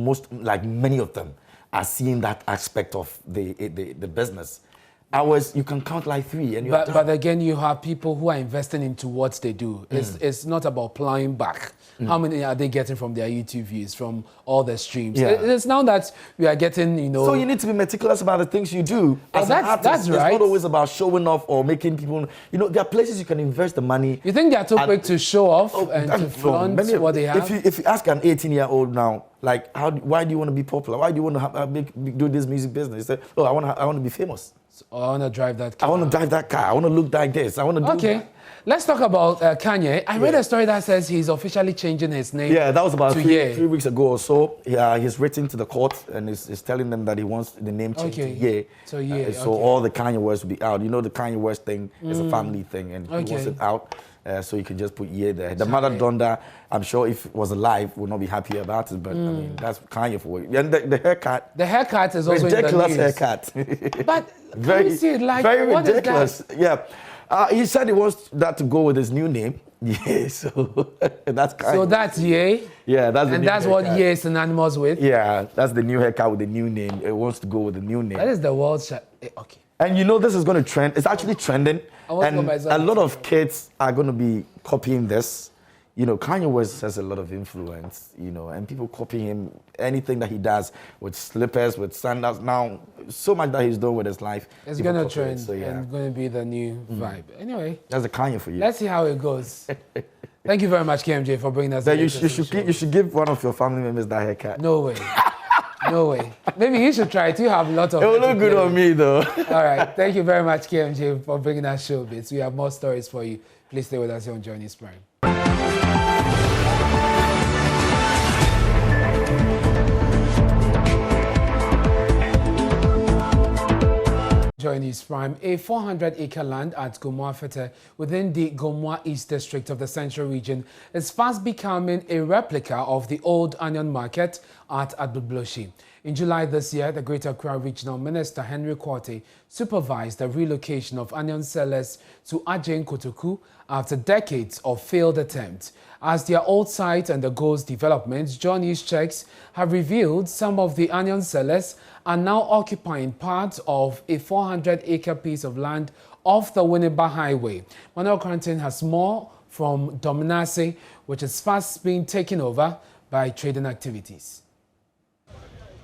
many of them, are seeing that aspect of the business. Ours, you can count like 3. And but again, you have people who are investing into what they do. It's not about plowing back. How many are they getting from their YouTube views, from all the streams? It's now that we are getting, So you need to be meticulous about the things you do. As an artist, that's right. It's not always about showing off or making people... there are places you can invest the money. You think they are too quick to show off and to flaunt what they have? If you ask an 18-year-old now, like, why do you want to be popular? Why do you want to do this music business? They say, I want to be famous. I want to drive that car. I want to drive that car. I want to look like this. I want to do that. Let's talk about Kanye. I read a story that says he's officially changing his name. Yeah, that was about 3 weeks ago or so. Yeah, he's written to the court and is telling them that he wants the name changed to Ye. So all the Kanye words will be out. You know, the Kanye West thing is a family thing, and he wants it out. So you can just put Ye there. The mother Donda, I'm sure if it was alive, would not be happy about it. But I mean, that's Kanye for it. And the haircut. The haircut is also ridiculous in the news. haircut. But very, can you see it like very what ridiculous. Yeah. He said he wants that to go with his new name. Yeah, so that's Kanye. So that's Ye. Yeah, that's the and new that's haircut. what Ye is synonymous with. Yeah, that's the new haircut with the new name. It wants to go with the new name. That is the world's okay. And you know this is going to trend. It's actually trending. And a lot of kids are going to be copying this. You know, Kanye West has a lot of influence, and people copy him. Anything that he does with slippers, with sandals. Now, so much that he's doing with his life. It's going to trend and going to be the new vibe. Anyway. That's the Kanye for you. Let's see how it goes. Thank you very much, KMJ, for bringing us. You should give one of your family members that haircut. No way. No way. Maybe you should try it. You have a lot of... It will look good on me, though. All right. Thank you very much, KMJ, for bringing us Showbiz. We have more stories for you. Please stay with us here on Johnny's Prime. enjoying News Prime. A 400-acre land at Gomoafete within the Gomoa East District of the Central Region is fast becoming a replica of the old onion market at Agbogboshi. In July this year, the Greater Accra Regional Minister Henry Quartey supervised the relocation of onion sellers to Ajay Kotoku after decades of failed attempts. As their old site undergoes development, John News checks have revealed some of the onion sellers are now occupying part of a 400-acre piece of land off the Winneba Highway. Manuel Cranton has more from Dominase, which is fast being taken over by trading activities.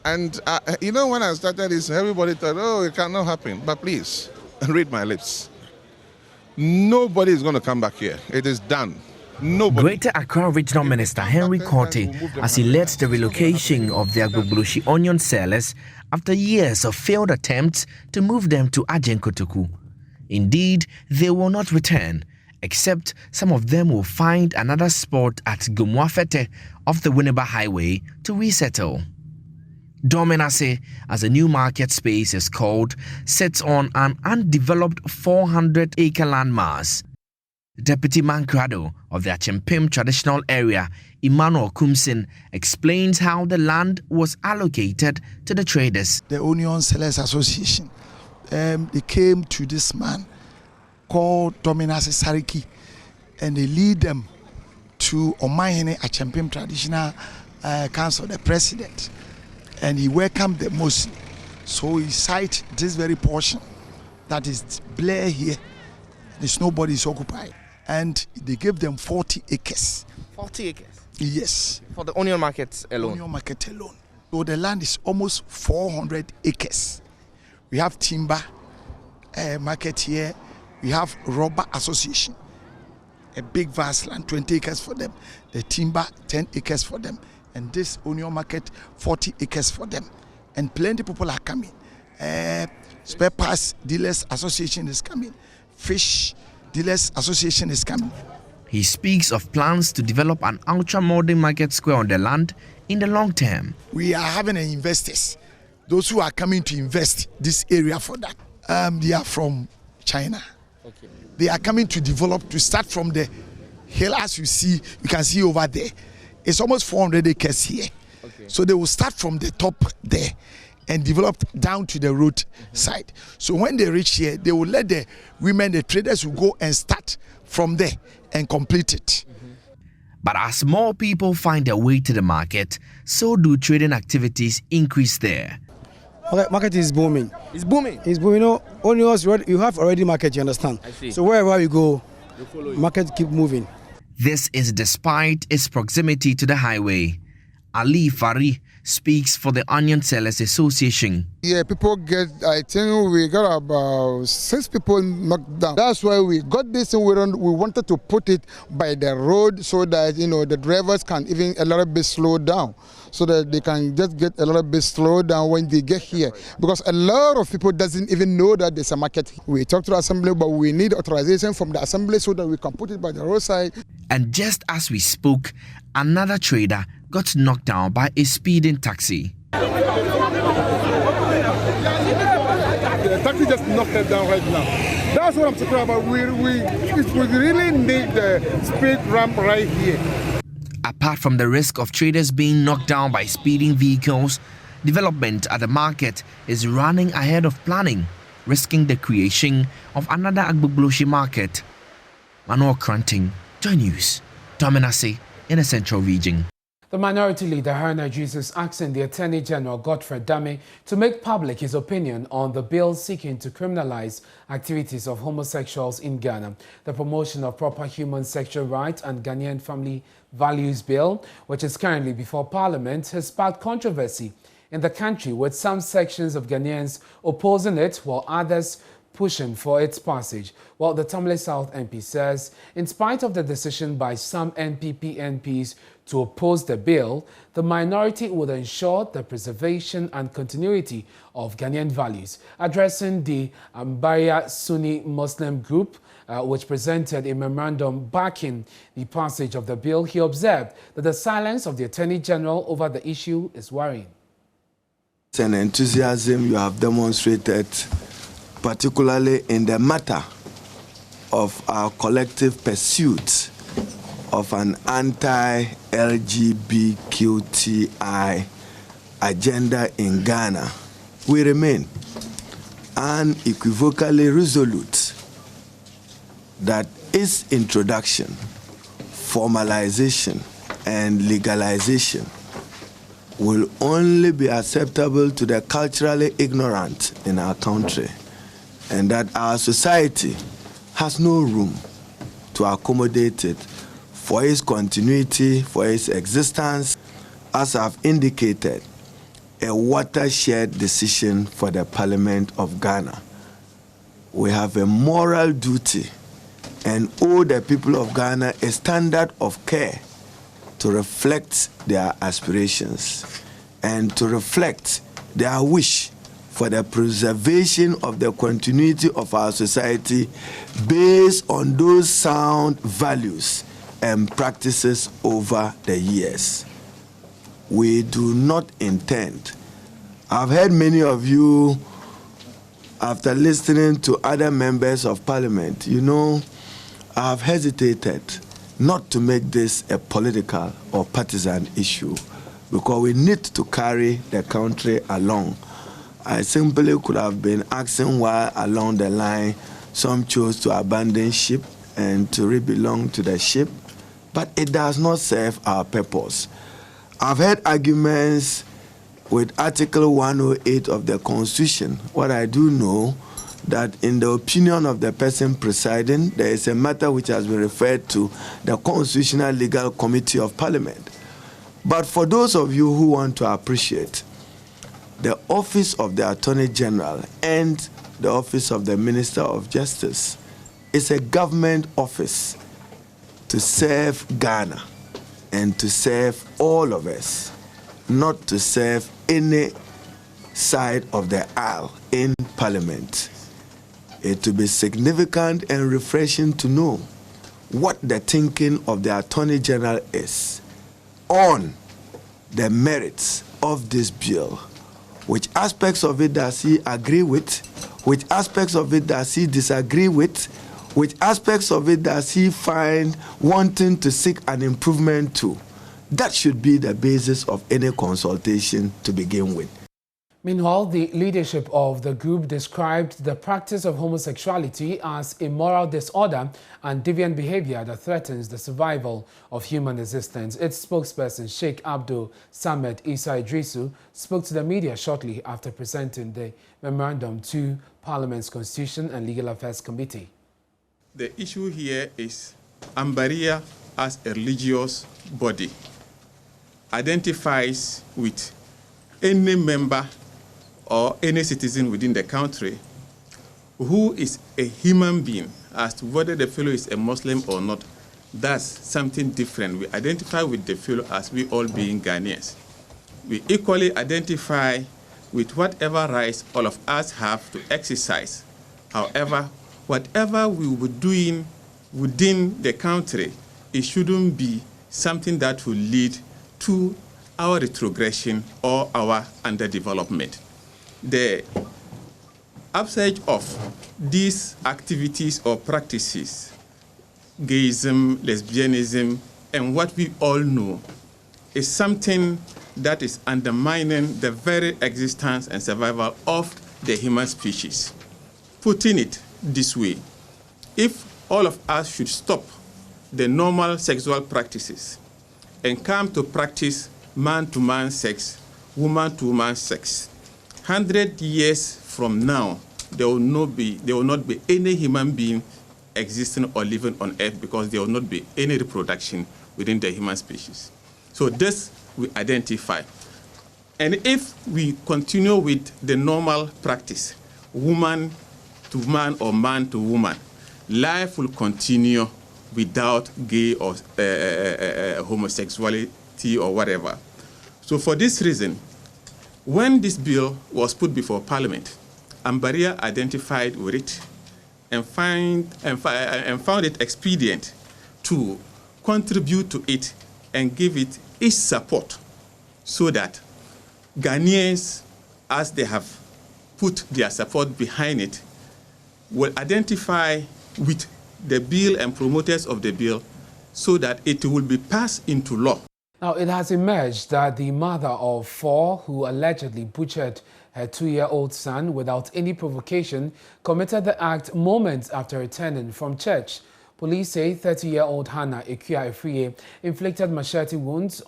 And, you know, when I started this, everybody thought, oh, it cannot happen. But please, read my lips. Nobody is going to come back here. It is done. Nobody. Greater Accra Regional Minister Henry Quartey, as he led the relocation of the Agbogboshi onion sellers after years of failed attempts to move them to Ajay Kotoku. Indeed, they will not return, except some of them will find another spot at Gomoafete off the Winneba Highway to resettle. Dominase, as a new market space is called, sits on an undeveloped 400-acre landmass. Deputy Mankrado of the Achimpim traditional area, Emmanuel Kumsin, explains how the land was allocated to the traders. The Onion Sellers Association, they came to this man called Dominase Sariki, and they lead them to Omahene Achimpim Traditional Council, the president, and he welcomed them most. So he cited this very portion that is Blair here. There's nobody is occupied. And they gave them 40 acres. 40 acres? Yes. For the onion market alone? Onion market alone. So the land is almost 400 acres. We have timber market here. We have rubber association. A big vast land, 20 acres for them. The timber, 10 acres for them. And this onion market, 40 acres for them. And plenty of people are coming. Spare parts dealers association is coming. Fish Dealers Association is coming. He speaks of plans to develop an ultra-modern market square on the land in the long term. We are having investors, those who are coming to invest this area for that. They are from China. Okay. They are coming to develop, to start from the hill as you can see over there. It's almost 400 acres here. Okay. So they will start from the top there and develop down to the road side. So when they reach here, they will let the women, the traders will go and start from there and complete it. But as more people find their way to the market, so do trading activities increase there. Okay, market is booming. It's booming? It's booming. You know, onions, you have already market, you understand? I see. So wherever you go, market keep moving. This is despite its proximity to the highway. Ali Fari speaks for the Onion Sellers Association. Yeah, people get, I think we got about 6 people knocked down. That's why we got this and we wanted to put it by the road so that, you know, the drivers can even a little bit slow down, so that they can just get a little bit slow down when they get here. Because a lot of people doesn't even know that there's a market. We talked to the assembly, but we need authorization from the assembly so that we can put it by the roadside. And just as we spoke, another trader got knocked down by a speeding taxi. The taxi just knocked it down right now. That's what I'm talking about. We really need the speed ramp right here. Apart from the risk of traders being knocked down by speeding vehicles, development at the market is running ahead of planning, risking the creation of another Agbogboshi market. Manuel Cranting, Joy News, Dominase in the Central Region. The minority leader, Haruna Idris, is asking the Attorney General, Godfred Dame, to make public his opinion on the bill seeking to criminalize activities of homosexuals in Ghana. The Promotion of Proper Human Sexual Rights and Ghanaian Family Values Bill, which is currently before Parliament, has sparked controversy in the country, with some sections of Ghanaians opposing it while others pushing for its passage. Well, the Tamale South MP says, in spite of the decision by some NPP MPs to oppose the bill, the minority would ensure the preservation and continuity of Ghanaian values. Addressing the Ambaria Sunni Muslim group, which presented a memorandum backing the passage of the bill, he observed that the silence of the Attorney General over the issue is worrying. It's an enthusiasm you have demonstrated particularly in the matter of our collective pursuit of an anti-LGBTQI agenda in Ghana, we remain unequivocally resolute that its introduction, formalization, and legalization will only be acceptable to the culturally ignorant in our country, and that our society has no room to accommodate it for its continuity, for its existence. As I've indicated, a watershed decision for the Parliament of Ghana. We have a moral duty and owe the people of Ghana a standard of care to reflect their aspirations and to reflect their wish for the preservation of the continuity of our society based on those sound values and practices over the years. We do not intend. I've heard many of you, after listening to other members of Parliament, I have hesitated not to make this a political or partisan issue because we need to carry the country along. I simply could have been asking why along the line some chose to abandon ship and to re-belong to the ship, but it does not serve our purpose. I've heard arguments with Article 108 of the Constitution. What I do know that in the opinion of the person presiding, there is a matter which has been referred to the Constitutional Legal Committee of Parliament. But for those of you who want to appreciate, the office of the Attorney General and the office of the Minister of Justice is a government office to serve Ghana and to serve all of us, not to serve any side of the aisle in Parliament. It will be significant and refreshing to know what the thinking of the Attorney General is on the merits of this bill. Which aspects of it does he agree with? Which aspects of it does he disagree with? Which aspects of it does he find wanting to seek an improvement to? That should be the basis of any consultation to begin with. Meanwhile, the leadership of the group described the practice of homosexuality as a moral disorder and deviant behavior that threatens the survival of human existence. Its spokesperson, Sheikh Abdul Samed Isa Idrisu, spoke to the media shortly after presenting the memorandum to Parliament's Constitution and Legal Affairs Committee. The issue here is Ambaria as a religious body identifies with any member or any citizen within the country who is a human being, as to whether the fellow is a Muslim or not. That's something different. We identify with the fellow as we all being Ghanaians. We equally identify with whatever rights all of us have to exercise. However, whatever we were doing within the country, it shouldn't be something that will lead to our retrogression or our underdevelopment. The upside of these activities or practices, gayism, lesbianism, and what we all know, is something that is undermining the very existence and survival of the human species. Putting it this way, if all of us should stop the normal sexual practices and come to practice man-to-man sex, woman-to-woman sex, 100 years from now, there will not be any human being existing or living on Earth because there will not be any reproduction within the human species. So this we identify. And if we continue with the normal practice, woman to man or man to woman, life will continue without gay or homosexuality or whatever. So for this reason, when this bill was put before Parliament, Ambaria identified with it and found it expedient to contribute to it and give it its support so that Ghanaians, as they have put their support behind it, will identify with the bill and promoters of the bill so that it will be passed into law. Now, it has emerged that the mother of 4 who allegedly butchered her 2-year-old son without any provocation committed the act moments after returning from church. Police say 30-year-old Hannah Ekuya-Afriye inflicted machete wounds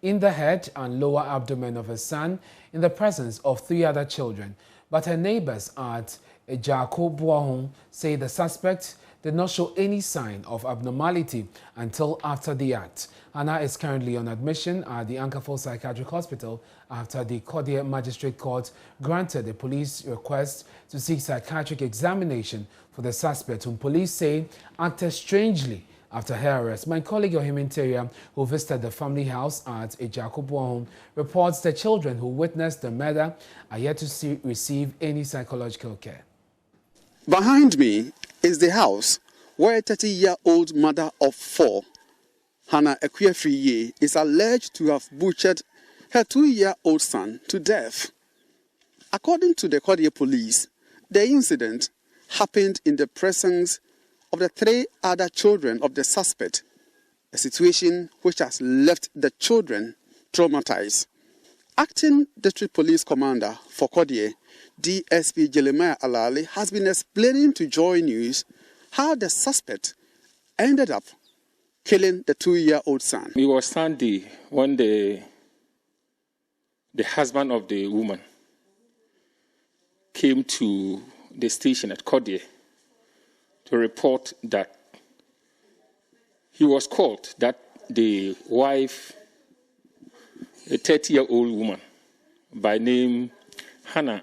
in the head and lower abdomen of her son in the presence of 3 other children. But her neighbors at Ejako Buahong say the suspect did not show any sign of abnormality until after the act. Hannah is currently on admission at the Ankafo Psychiatric Hospital after the Kodia Magistrate Court granted the police request to seek psychiatric examination for the suspect, whom police say acted strangely after her arrest. My colleague Ohim Interior, who visited the family house at Ejako Buahong, reports the children who witnessed the murder are yet to receive any psychological care. Behind me is the house where a 30-year-old mother of 4, Hannah Ekuya-Afriye, is alleged to have butchered her 2-year-old son to death. According to the Kodia police, the incident happened in the presence of the 3 other children of the suspect, a situation which has left the children traumatized. Acting District Police Commander for Kodia, DSP Jeremiah Alali, has been explaining to Joy News how the suspect ended up killing the 2-year-old son. It was Sunday when the husband of the woman came to the station at Kodia to report that he was called that the wife, a 30-year-old woman by name Hannah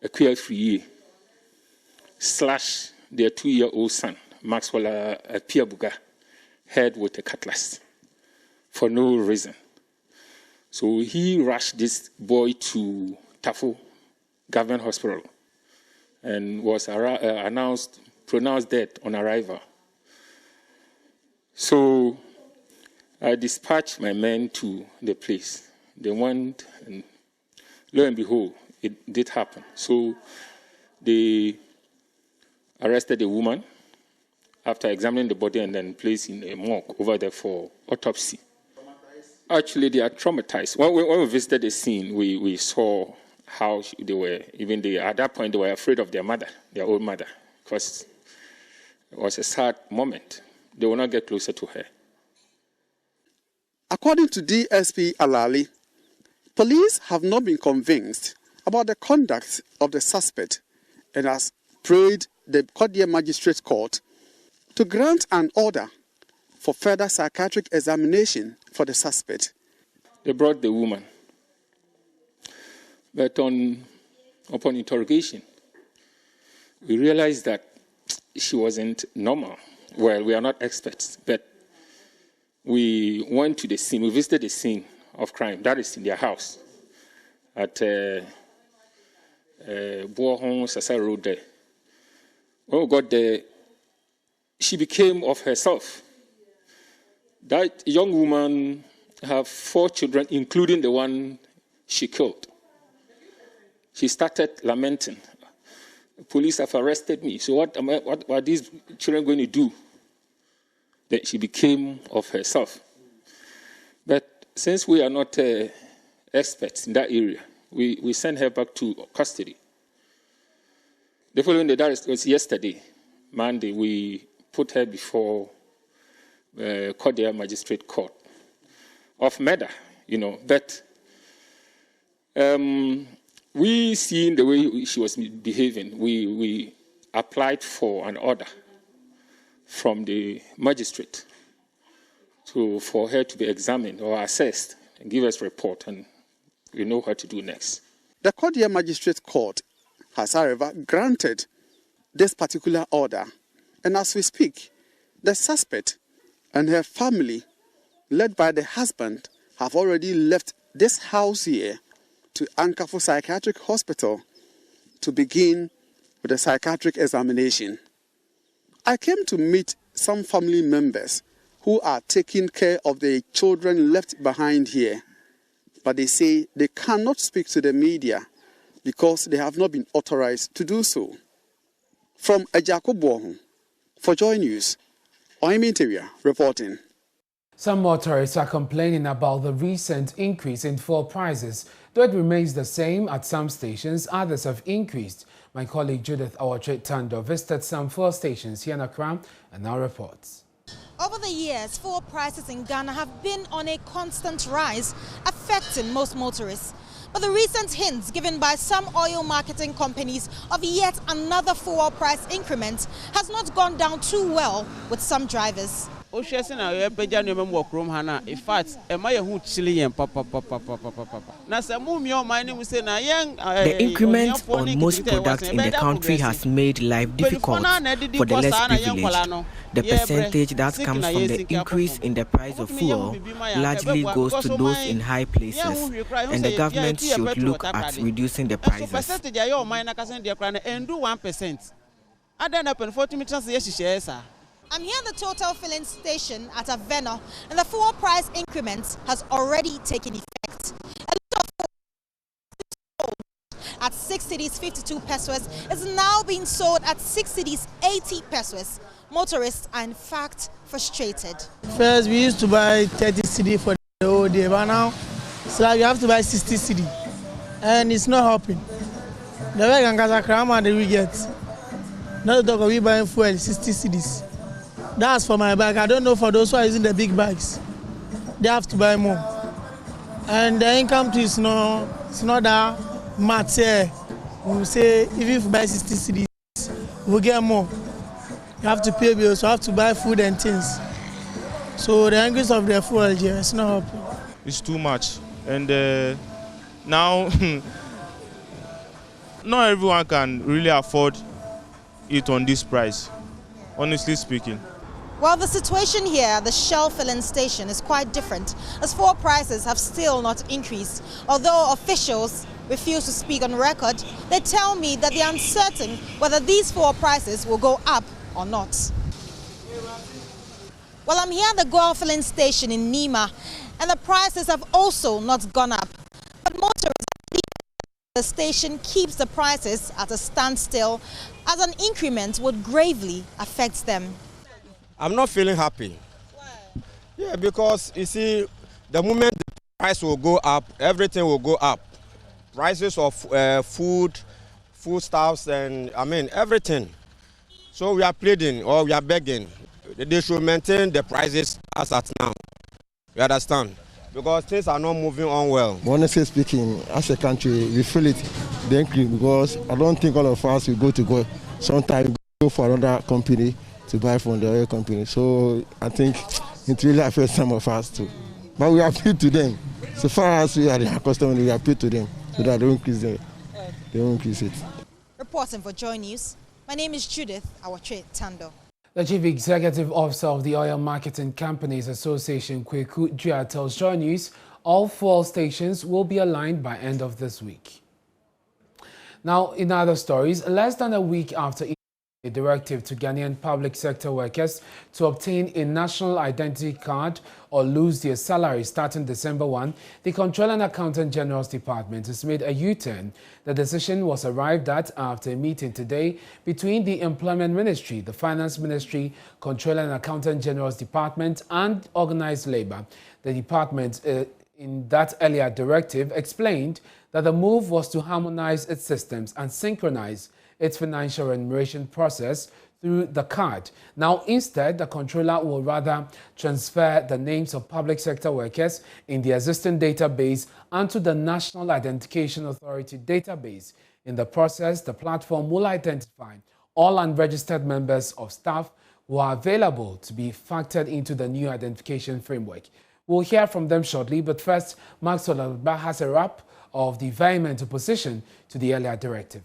Ekuya-Afriye, slashed their 2-year-old son, Maxwell Piabuga, head with a cutlass for no reason. So he rushed this boy to Tafo Government Hospital and was pronounced dead on arrival. So I dispatched my men to the place. They went, and lo and behold, it did happen. So they arrested the woman after examining the body and then placed in a morgue over there for autopsy. Actually, they are traumatized. When we visited the scene, we saw how they were, at that point, they were afraid of their mother, their old mother, because it was a sad moment. They will not get closer to her. According to DSP Alali, police have not been convinced about the conduct of the suspect and has prayed the Kodia Magistrate Court to grant an order for further psychiatric examination for the suspect. They brought the woman, but upon interrogation, we realized that she wasn't normal. Well, we are not experts, but we went to the scene. We visited the scene of crime. That is in their house at Buahong Sasa Road there. When we got there, she became of herself. That young woman have 4 children, including the one she killed. She started lamenting. Police have arrested me. So what are these children going to do? Then she became of herself. But since we are not experts in that area, we sent her back to custody. The following day, that was yesterday, Monday, we put her before Kodia Magistrate Court of murder, But we seen the way she was behaving. We applied for an order from the magistrate for her to be examined or assessed and give us a report, and we know what to do next. The Kodia Magistrate Court has, however, granted this particular order, and as we speak, the suspect and her family, led by the husband, have already left this house here to Ankafo Psychiatric Hospital to begin with a psychiatric examination. I came to meet some family members who are taking care of the children left behind here, but they say they cannot speak to the media because they have not been authorized to do so. From Ajakubo for Joy News, I'm Interior reporting. Some motorists are complaining about the recent increase in fuel prices. Though it remains the same at some stations, others have increased. My colleague Judith Tando visited some fuel stations here in Accra and now reports. Over the years, fuel prices in Ghana have been on a constant rise, affecting most motorists. But the recent hints given by some oil marketing companies of yet another fuel price increment has not gone down too well with some drivers. In fact, the increment on most products in the country has made life difficult for the less privileged. The percentage that comes from the increase in the price of fuel largely goes to those in high places, and the government should look at reducing the prices. I'm here at the Total filling station at Avena, and the fuel price increment has already taken effect. A liter of fuel at 6 cedis 52 pesos is now being sold at 6 cedis 80 pesos. Motorists are in fact frustrated. First, we used to buy 30 cedi for the whole day, but now it's like you have to buy 60 cedi, and it's not helping. The way that we get, not to talk of we buying fuel 60 cedis. That's for my bag. I don't know for those who are using the big bags. They have to buy more. And the income to is not that much here. We say if you buy 60 cedis, we'll get more. You have to pay bills, you have to buy food and things. So the increase of the fuel here is not helping. It's too much. And now, not everyone can really afford it on this price, honestly speaking. Well, the situation here at the Shell filling station is quite different, as fuel prices have still not increased. Although officials refuse to speak on record, they tell me that they are uncertain whether these fuel prices will go up or not. Well, I'm here at the Goil filling station in Nima, and the prices have also not gone up. But motorists believe the station keeps the prices at a standstill, as an increment would gravely affect them. I'm not feeling happy. Why? Yeah, because you see, the moment the price will go up, everything will go up. Prices of foodstuffs, and everything. So we are pleading or we are begging. They should maintain the prices as at now. You understand? Because things are not moving on well. Honestly speaking, as a country, we feel it, the increase, because I don't think all of us will go. Sometimes go for another company to buy from the oil company. So I think it really affects some of us too. But we appeal to them. So far as we are their customers, we appeal to them so that they don't increase it. Reporting for Joy News, my name is Judith Tando. The Chief Executive Officer of the Oil Marketing Companies Association, Kweku Dua, tells Joy News all fuel stations will be aligned by end of this week. Now, in other stories, less than a week after a directive to Ghanaian public sector workers to obtain a national identity card or lose their salary starting December 1, the Controller and Accountant General's Department has made a U-turn. The decision was arrived at after a meeting today between the Employment Ministry, the Finance Ministry, Controller and Accountant General's Department, and Organized Labour. The department, in that earlier directive, explained that the move was to harmonize its systems and synchronize its financial remuneration process through the card. Now, instead, the controller will rather transfer the names of public sector workers in the existing database onto the National Identification Authority database. In the process, the platform will identify all unregistered members of staff who are available to be factored into the new identification framework. We'll hear from them shortly, but first, Maxwell Alba has a wrap of the vehement opposition to the earlier directive.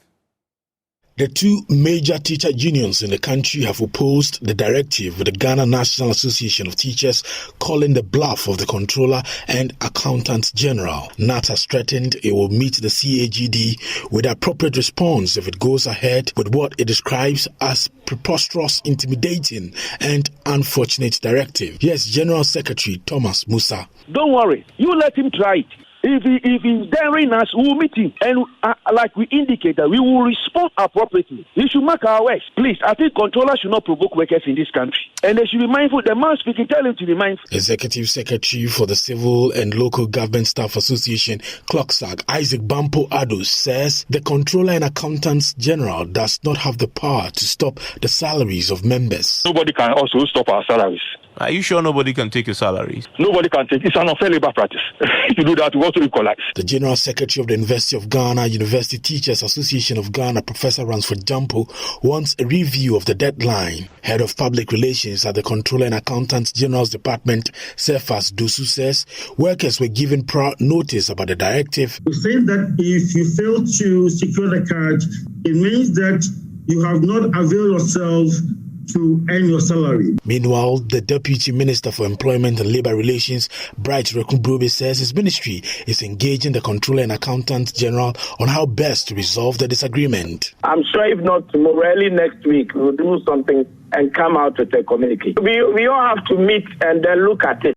The two major teacher unions in the country have opposed the directive, with the Ghana National Association of Teachers calling the bluff of the Controller and Accountant General. NAT has threatened it will meet the CAGD with appropriate response if it goes ahead with what it describes as preposterous, intimidating and unfortunate directive. Yes, General Secretary Thomas Musa. Don't worry, you let him try it. If he's daring us, we will meet him. And like we indicated, we will respond appropriately. He should mark our words. Please, I think controllers should not provoke workers in this country. And they should be mindful. The man speaking, tell him to be mindful. Executive Secretary for the Civil and Local Government Staff Association, CLOCSAG, Isaac Bampo Ado, says the Controller and Accountants General does not have the power to stop the salaries of members. Nobody can also stop our salaries. Are you sure nobody can take your salaries? Nobody can take. It's an unfair labor practice. If you do that, we want to equalize. The General Secretary of the University of Ghana, University Teachers Association of Ghana, Professor Ransford Jampo, wants a review of the deadline. Head of Public Relations at the Controller and Accountants General's Department, Cephas Dosu, says workers were given prior notice about the directive. We're saying that if you fail to secure the card, it means that you have not availed yourself to earn your salary. Meanwhile, the Deputy Minister for Employment and Labour Relations, Bright Rekunbrobe, says his ministry is engaging the Controller and Accountant General on how best to resolve the disagreement. I'm sure if not tomorrow, early next week, we'll do something and come out with a communique. We all have to meet and then look at it.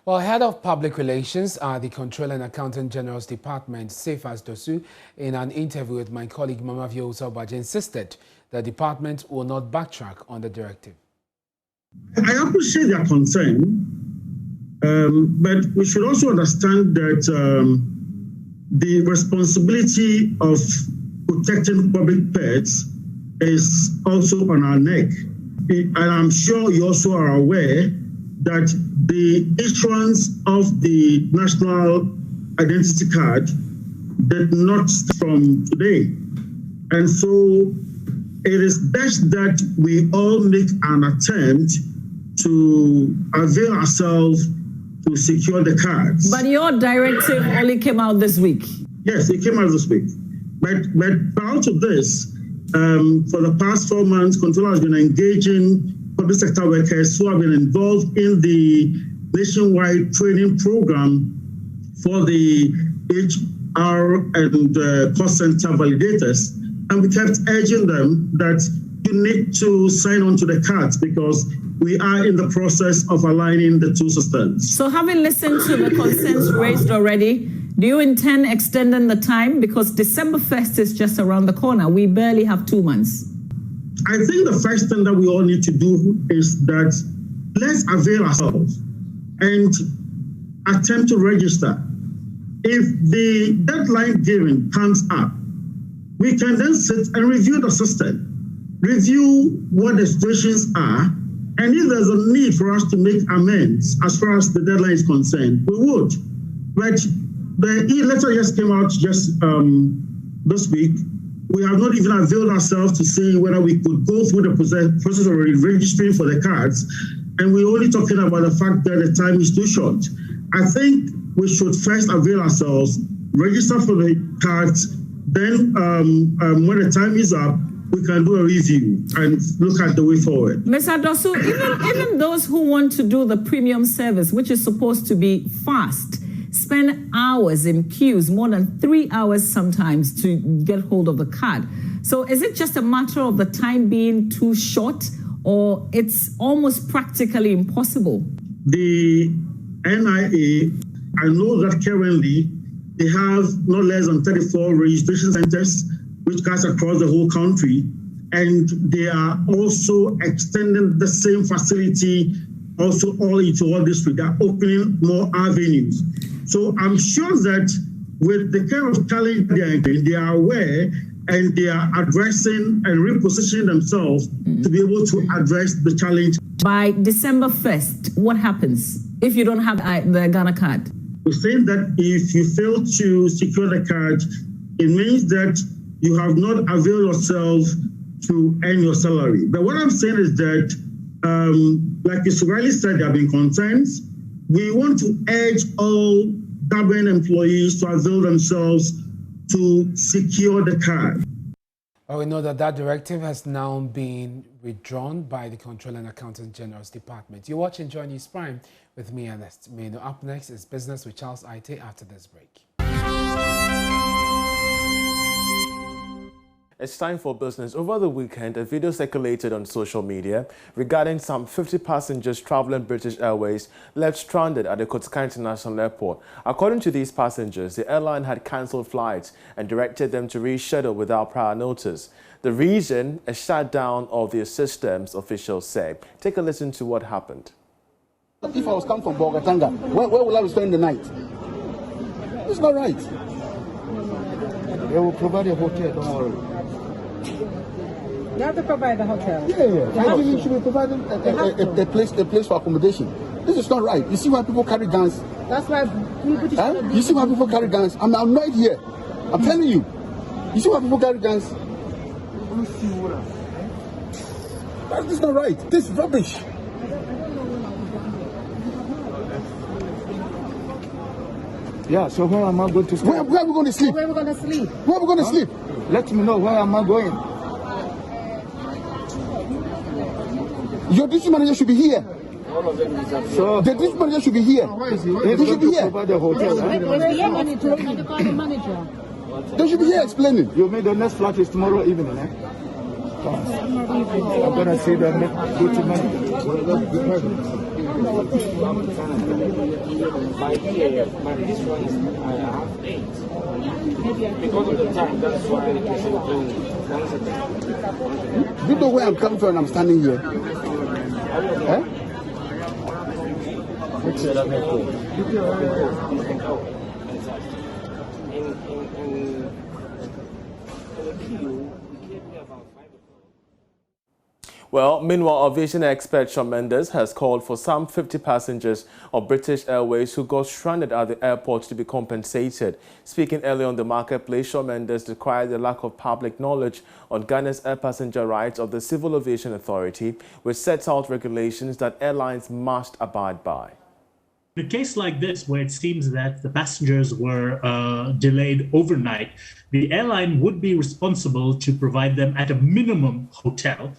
Well, Head of Public Relations at the Controller and Accountant General's Department, Cephas Dosu, in an interview with my colleague Mama Viosa Obaje, insisted the department will not backtrack on the directive. I appreciate their concern, but we should also understand that the responsibility of protecting public pets is also on our neck. And I'm sure you also are aware that the issuance of the national identity card did not start from today. And so it is best that we all make an attempt to avail ourselves to secure the cards. But your directive only came out this week. Yes, it came out this week. But prior to this, for the past 4 months, Controller has been engaging public sector workers who have been involved in the nationwide training program for the HR and cost center validators. And we kept urging them that you need to sign on to the cards because we are in the process of aligning the two systems. So having listened to the concerns raised already, do you intend extending the time? Because December 1st is just around the corner. We barely have 2 months. I think the first thing that we all need to do is that let's avail ourselves and attempt to register. If the deadline given comes up, we can then sit and review the system, review what the situations are, and if there's a need for us to make amends as far as the deadline is concerned, we would. But the letter just came out just this week. We have not even availed ourselves to see whether we could go through the process of registering for the cards. And we're only talking about the fact that the time is too short. I think we should first avail ourselves, register for the cards, then when the time is up, we can do a review and look at the way forward. Mr. Dosu, even those who want to do the premium service, which is supposed to be fast, spend hours in queues, more than 3 hours sometimes, to get hold of the card. So is it just a matter of the time being too short, or it's almost practically impossible? The NIA, I know that currently they have no less than 34 registration centers, which cuts across the whole country, and they are also extending the same facility also all into all districts. They are opening more avenues. So I'm sure that with the kind of challenge they are in, they are aware and they are addressing and repositioning themselves to be able to address the challenge. By December 1st, what happens if you don't have the Ghana card? We're saying that if you fail to secure the card, it means that you have not availed yourself to earn your salary. But what I'm saying is that, like Mr. Riley said, there have been concerns. We want to urge all government employees to avail themselves to secure the card. Well, we know that directive has now been withdrawn by the Controller and Accountant General's Department. You're watching Joy News Prime with me, Ernest Meno. Up next is Business with Charles Aite after this break. It's time for business. Over the weekend, a video circulated on social media regarding some 50 passengers traveling British Airways left stranded at the Kotka International Airport. According to these passengers, the airline had cancelled flights and directed them to reschedule without prior notice. The reason, a shutdown of their systems, officials say. Take a listen to what happened. If I was come from Bogatanga, where will I spend the night? It's not right. They will provide a hotel, don't worry. You have to provide a hotel. Yeah. I think you should be providing a place for accommodation. This is not right. You see why people carry guns? That's why You see why people carry guns? I'm annoyed here. I'm telling you. You see why people carry guns? This is not right. This is rubbish. Yeah, so where am I going to sleep? Where are we going to sleep? Where are we going to sleep? Where are we going to sleep? Let me know, where am I going? Your district manager should be here. So the district manager should be here. They should be here. They should be here explaining. You mean the next flight is tomorrow evening, eh? I'm gonna see them go to manager. Because of the time, that's why you know where I'm coming from and I'm standing here? Eh? Well, meanwhile, aviation expert Shawn Mendes has called for some 50 passengers of British Airways who got stranded at the airport to be compensated. Speaking earlier on the marketplace, Shawn Mendes decried the lack of public knowledge on Ghana's air passenger rights of the Civil Aviation Authority, which sets out regulations that airlines must abide by. In a case like this, where it seems that the passengers were delayed overnight, the airline would be responsible to provide them at a minimum hotel.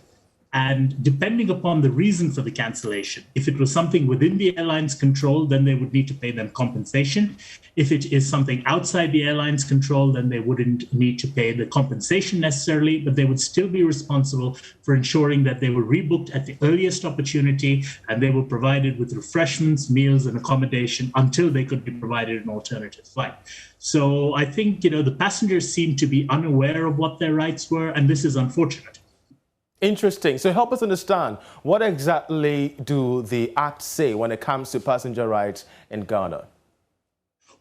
And depending upon the reason for the cancellation, if it was something within the airline's control, then they would need to pay them compensation. If it is something outside the airline's control, then they wouldn't need to pay the compensation necessarily, but they would still be responsible for ensuring that they were rebooked at the earliest opportunity and they were provided with refreshments, meals, and accommodation until they could be provided an alternative flight. So I think, the passengers seem to be unaware of what their rights were, and this is unfortunate. Interesting. So help us understand, what exactly do the Act say when it comes to passenger rights in Ghana?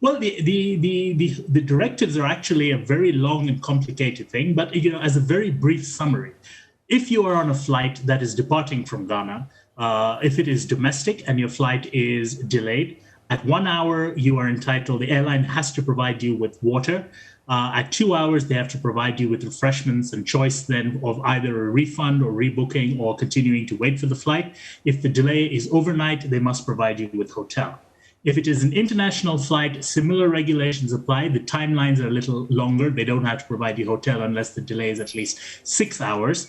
Well, the directives are actually a very long and complicated thing, but as a very brief summary, if you are on a flight that is departing from Ghana, if it is domestic and your flight is delayed, at 1 hour you are entitled, the airline has to provide you with water. At 2 hours, they have to provide you with refreshments and choice then of either a refund or rebooking or continuing to wait for the flight. If the delay is overnight, they must provide you with hotel. If it is an international flight, similar regulations apply. The timelines are a little longer. They don't have to provide you hotel unless the delay is at least 6 hours.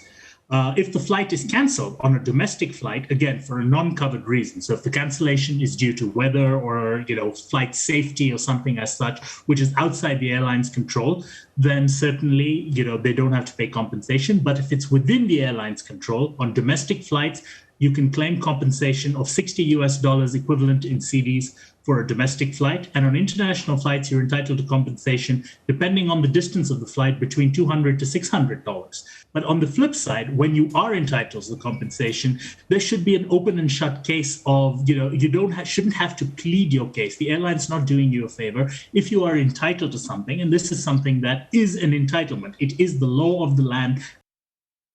If the flight is cancelled on a domestic flight, again, for a non-covered reason, so if the cancellation is due to weather or, flight safety or something as such, which is outside the airline's control, then certainly, they don't have to pay compensation. But if it's within the airline's control, on domestic flights, you can claim compensation of $60 equivalent in cedis for a domestic flight. And on international flights, you're entitled to compensation, depending on the distance of the flight, between $200 to $600. But on the flip side, when you are entitled to the compensation, there should be an open and shut case of, you shouldn't have to plead your case. The airline's not doing you a favor. If you are entitled to something, and this is something that is an entitlement, it is the law of the land.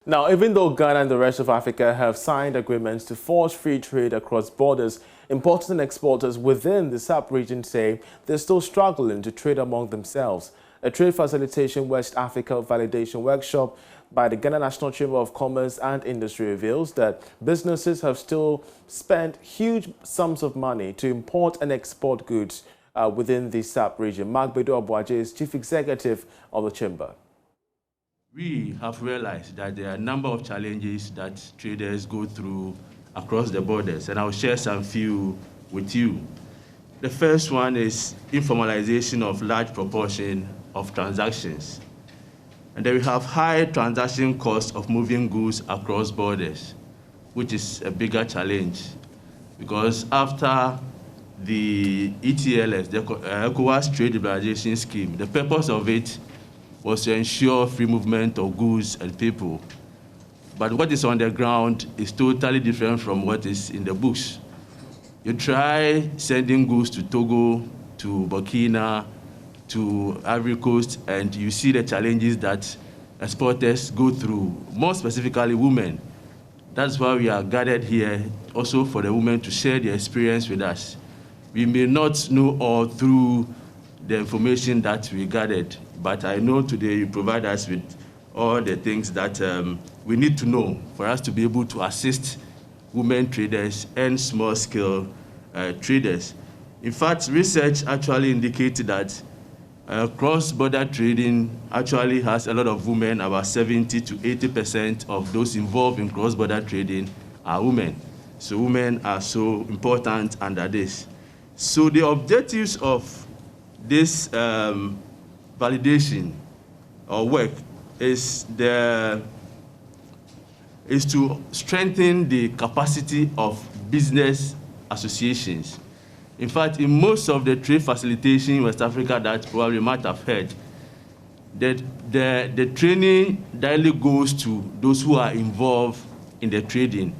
Now, even though Ghana and the rest of Africa have signed agreements to force free trade across borders, importers and exporters within the sub-region say they're still struggling to trade among themselves. A trade facilitation West Africa validation workshop by the Ghana National Chamber of Commerce and Industry reveals that businesses have still spent huge sums of money to import and export goods within the sub-region. Mark Bedo Abuaje is Chief Executive of the Chamber. We have realized that there are a number of challenges that traders go through across the borders, and I'll share some few with you. The first one is informalization of large proportion of transactions. And then we have high transaction costs of moving goods across borders, which is a bigger challenge because after the ETLS, the ECOWAS Trade Liberalization Scheme, the purpose of it was to ensure free movement of goods and people. But what is on the ground is totally different from what is in the books. You try sending goods to Togo, to Burkina, to Ivory Coast, and you see the challenges that exporters go through, more specifically women. That's why we are gathered here, also for the women to share their experience with us. We may not know all through the information that we gathered, but I know today you provide us with all the things that we need to know for us to be able to assist women traders and small-scale traders. In fact, research actually indicated that cross-border trading actually has a lot of women. About 70 to 80% of those involved in cross-border trading are women. So women are so important under this. So the objectives of this validation or work is to strengthen the capacity of business associations. In fact, in most of the trade facilitation in West Africa that probably might have heard, the training directly goes to those who are involved in the trading.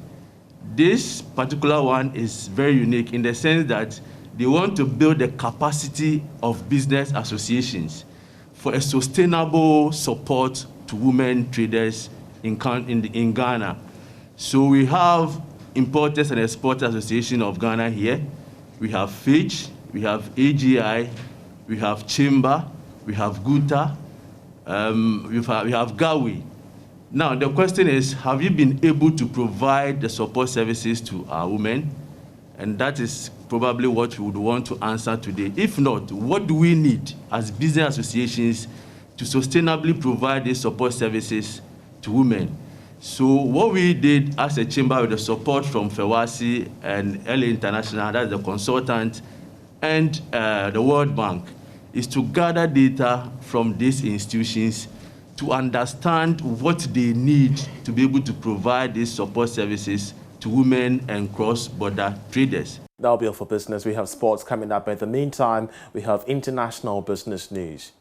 This particular one is very unique in the sense that they want to build the capacity of business associations for a sustainable support to women traders in Ghana. So we have Importers and Exporters Association of Ghana here. We have FITCH, we have AGI, we have Chamber, we have GUTA, we have GAWI. Now, the question is, have you been able to provide the support services to our women? And that is probably what we would want to answer today. If not, what do we need as business associations to sustainably provide these support services to women? So what we did as a chamber with the support from FEWASI and LA International, that's the consultant, and the World Bank, is to gather data from these institutions to understand what they need to be able to provide these support services to women and cross-border traders. That'll be all for business. We have sports coming up. In the meantime, we have international business news.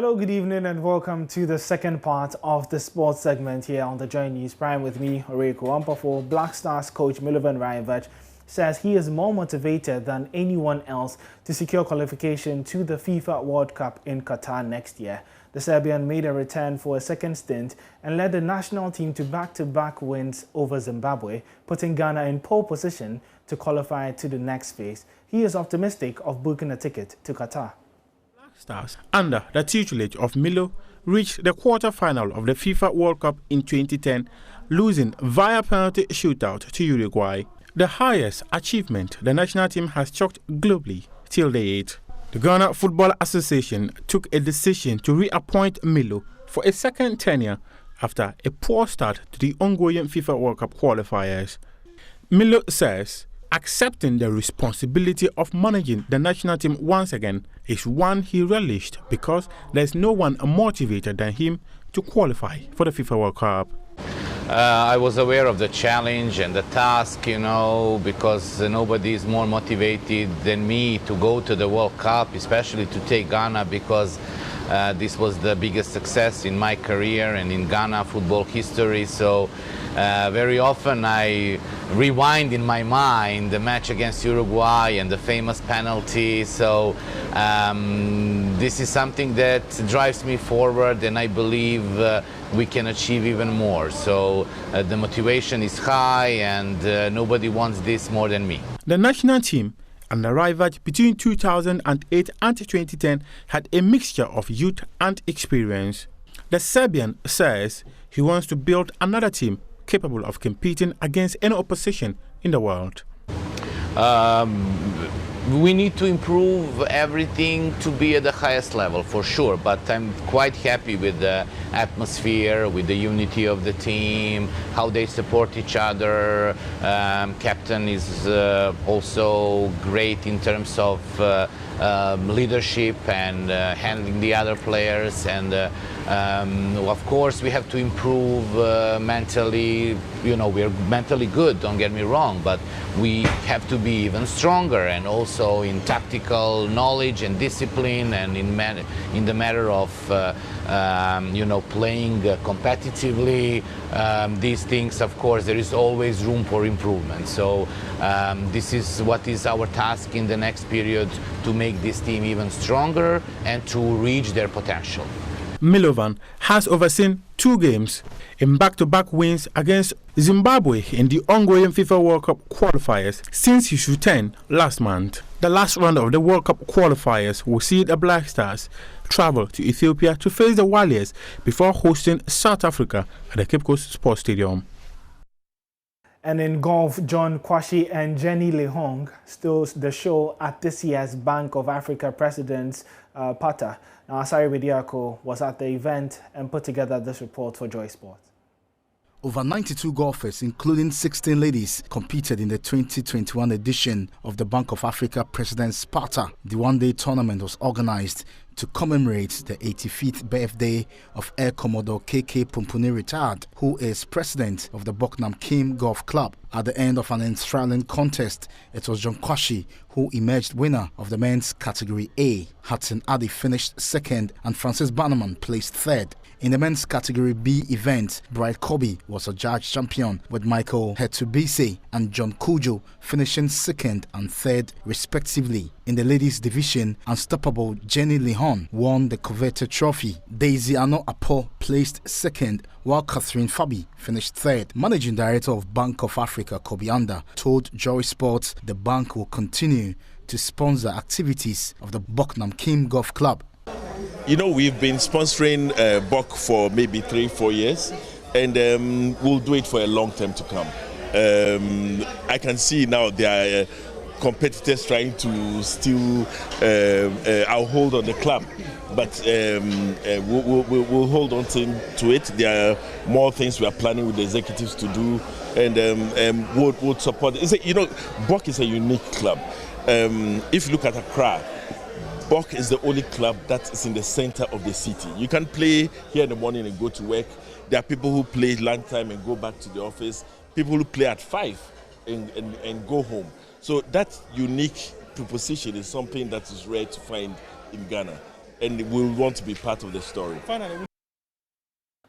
Hello, good evening, and welcome to the second part of the sports segment here on the Joy News Prime with me, Oreko Ampafo. Black Stars coach Milovan Rajevac says he is more motivated than anyone else to secure qualification to the FIFA World Cup in Qatar next year. The Serbian made a return for a second stint and led the national team to back-to-back wins over Zimbabwe, putting Ghana in pole position to qualify to the next phase. He is optimistic of booking a ticket to Qatar. Stars, under the tutelage of Milo, reached the quarter-final of the FIFA World Cup in 2010, losing via penalty shootout to Uruguay, the highest achievement the national team has chalked globally till date. The Ghana Football Association took a decision to reappoint Milo for a second tenure after a poor start to the ongoing FIFA World Cup qualifiers. Milo says accepting the responsibility of managing the national team once again is one he relished because there's no one more motivated than him to qualify for the FIFA World Cup. I was aware of the challenge and the task, because nobody is more motivated than me to go to the World Cup, especially to take Ghana, because this was the biggest success in my career and in Ghana football history. So very often I rewind in my mind the match against Uruguay and the famous penalty. So this is something that drives me forward, and I believe we can achieve even more. So the motivation is high, and nobody wants this more than me. The national team and the Rajevac between 2008 and 2010 had a mixture of youth and experience. The Serbian says he wants to build another team capable of competing against any opposition in the world. We need to improve everything to be at the highest level, for sure, but I'm quite happy with the atmosphere, with the unity of the team, how they support each other. Captain is also great in terms of leadership and handling the other players, and of course we have to improve mentally. We're mentally good, don't get me wrong, but we have to be even stronger, and also in tactical knowledge and discipline, and in the matter of playing competitively. These things, of course, there is always room for improvement. So this is what is our task in the next period, to make this team even stronger and to reach their potential. Milovan has overseen 2 games in back-to-back wins against Zimbabwe in the ongoing FIFA World Cup qualifiers since his return last month. The last round of the World Cup qualifiers will see the Black Stars travel to Ethiopia to face the Warriors before hosting South Africa at the Cape Coast Sports Stadium. And in golf, John Kwashi and Jenny Lehong stole the show at this year's Bank of Africa President's Pata. Now, Asari Bediako was at the event and put together this report for Joy Sports. Over 92 golfers, including 16 ladies, competed in the 2021 edition of the Bank of Africa President's Pata. The one-day tournament was organized to commemorate the 85th birthday of Air Commodore KK Pumpuni retired, who is president of the Boknam Kim Golf Club. At the end of an enthralling contest, it was John Kwashi who emerged winner of the men's category A. Hudson Addy finished second and Francis Bannerman placed third. In the men's category B event, Bright Kobe was a judge champion with Michael Hetubise and John Kujo finishing second and third respectively. In the ladies division, unstoppable Jenny Lehon won the coveted trophy. Daisy Ano Apo placed second, while Catherine Fabi finished third. Managing Director of Bank of Africa, Kobe Anda, told Joy Sports the bank will continue to sponsor activities of the Boknam Kim Golf Club. We've been sponsoring BOK for maybe 3-4 years, and we'll do it for a long time to come. I can see now there are competitors trying to steal our hold on the club, but we'll hold on to it. There are more things we are planning with the executives to do, and we'll support. BOK is a unique club. If you look at Accra, BOK is the only club that is in the center of the city. You can play here in the morning and go to work. There are people who play lunchtime and go back to the office. People who play at 5 and go home. So that unique proposition is something that is rare to find in Ghana. and we want to be part of the story.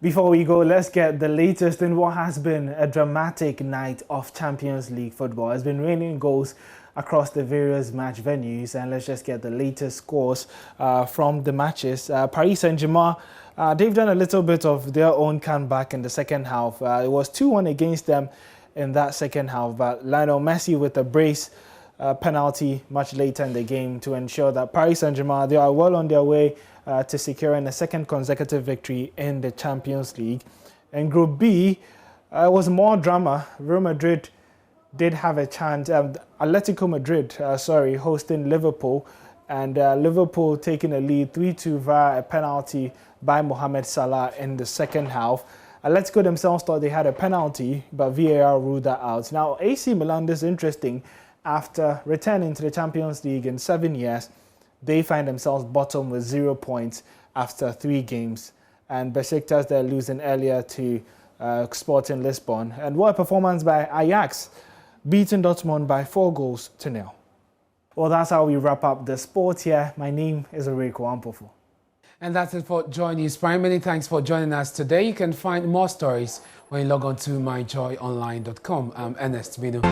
Before we go, let's get the latest in what has been a dramatic night of Champions League football. It's been raining goals across the various match venues, and let's just get the latest scores from the matches. Paris Saint-Germain, they've done a little bit of their own comeback in the second half. It was 2-1 against them in that second half, but Lionel Messi with a brace penalty much later in the game to ensure that Paris Saint-Germain, they are well on their way to securing a second consecutive victory in the Champions League. In Group B, it was more drama. Real Madrid did have a chance. Atletico Madrid, hosting Liverpool, and Liverpool taking a lead 3-2 via a penalty by Mohamed Salah in the second half. Atletico themselves thought they had a penalty, but VAR ruled that out. Now, AC Milan is interesting. After returning to the Champions League in 7 years, they find themselves bottom with 0 points after 3 games. And Besiktas, they're losing earlier to Sporting Lisbon. And what a performance by Ajax, beating Dortmund by 4-0. Well, that's how we wrap up the sport here. My name is Oreko Ampofo. And that's it for Joy News Prime. Many thanks for joining us today. You can find more stories when you log on to myjoyonline.com. I'm Ernest Bino.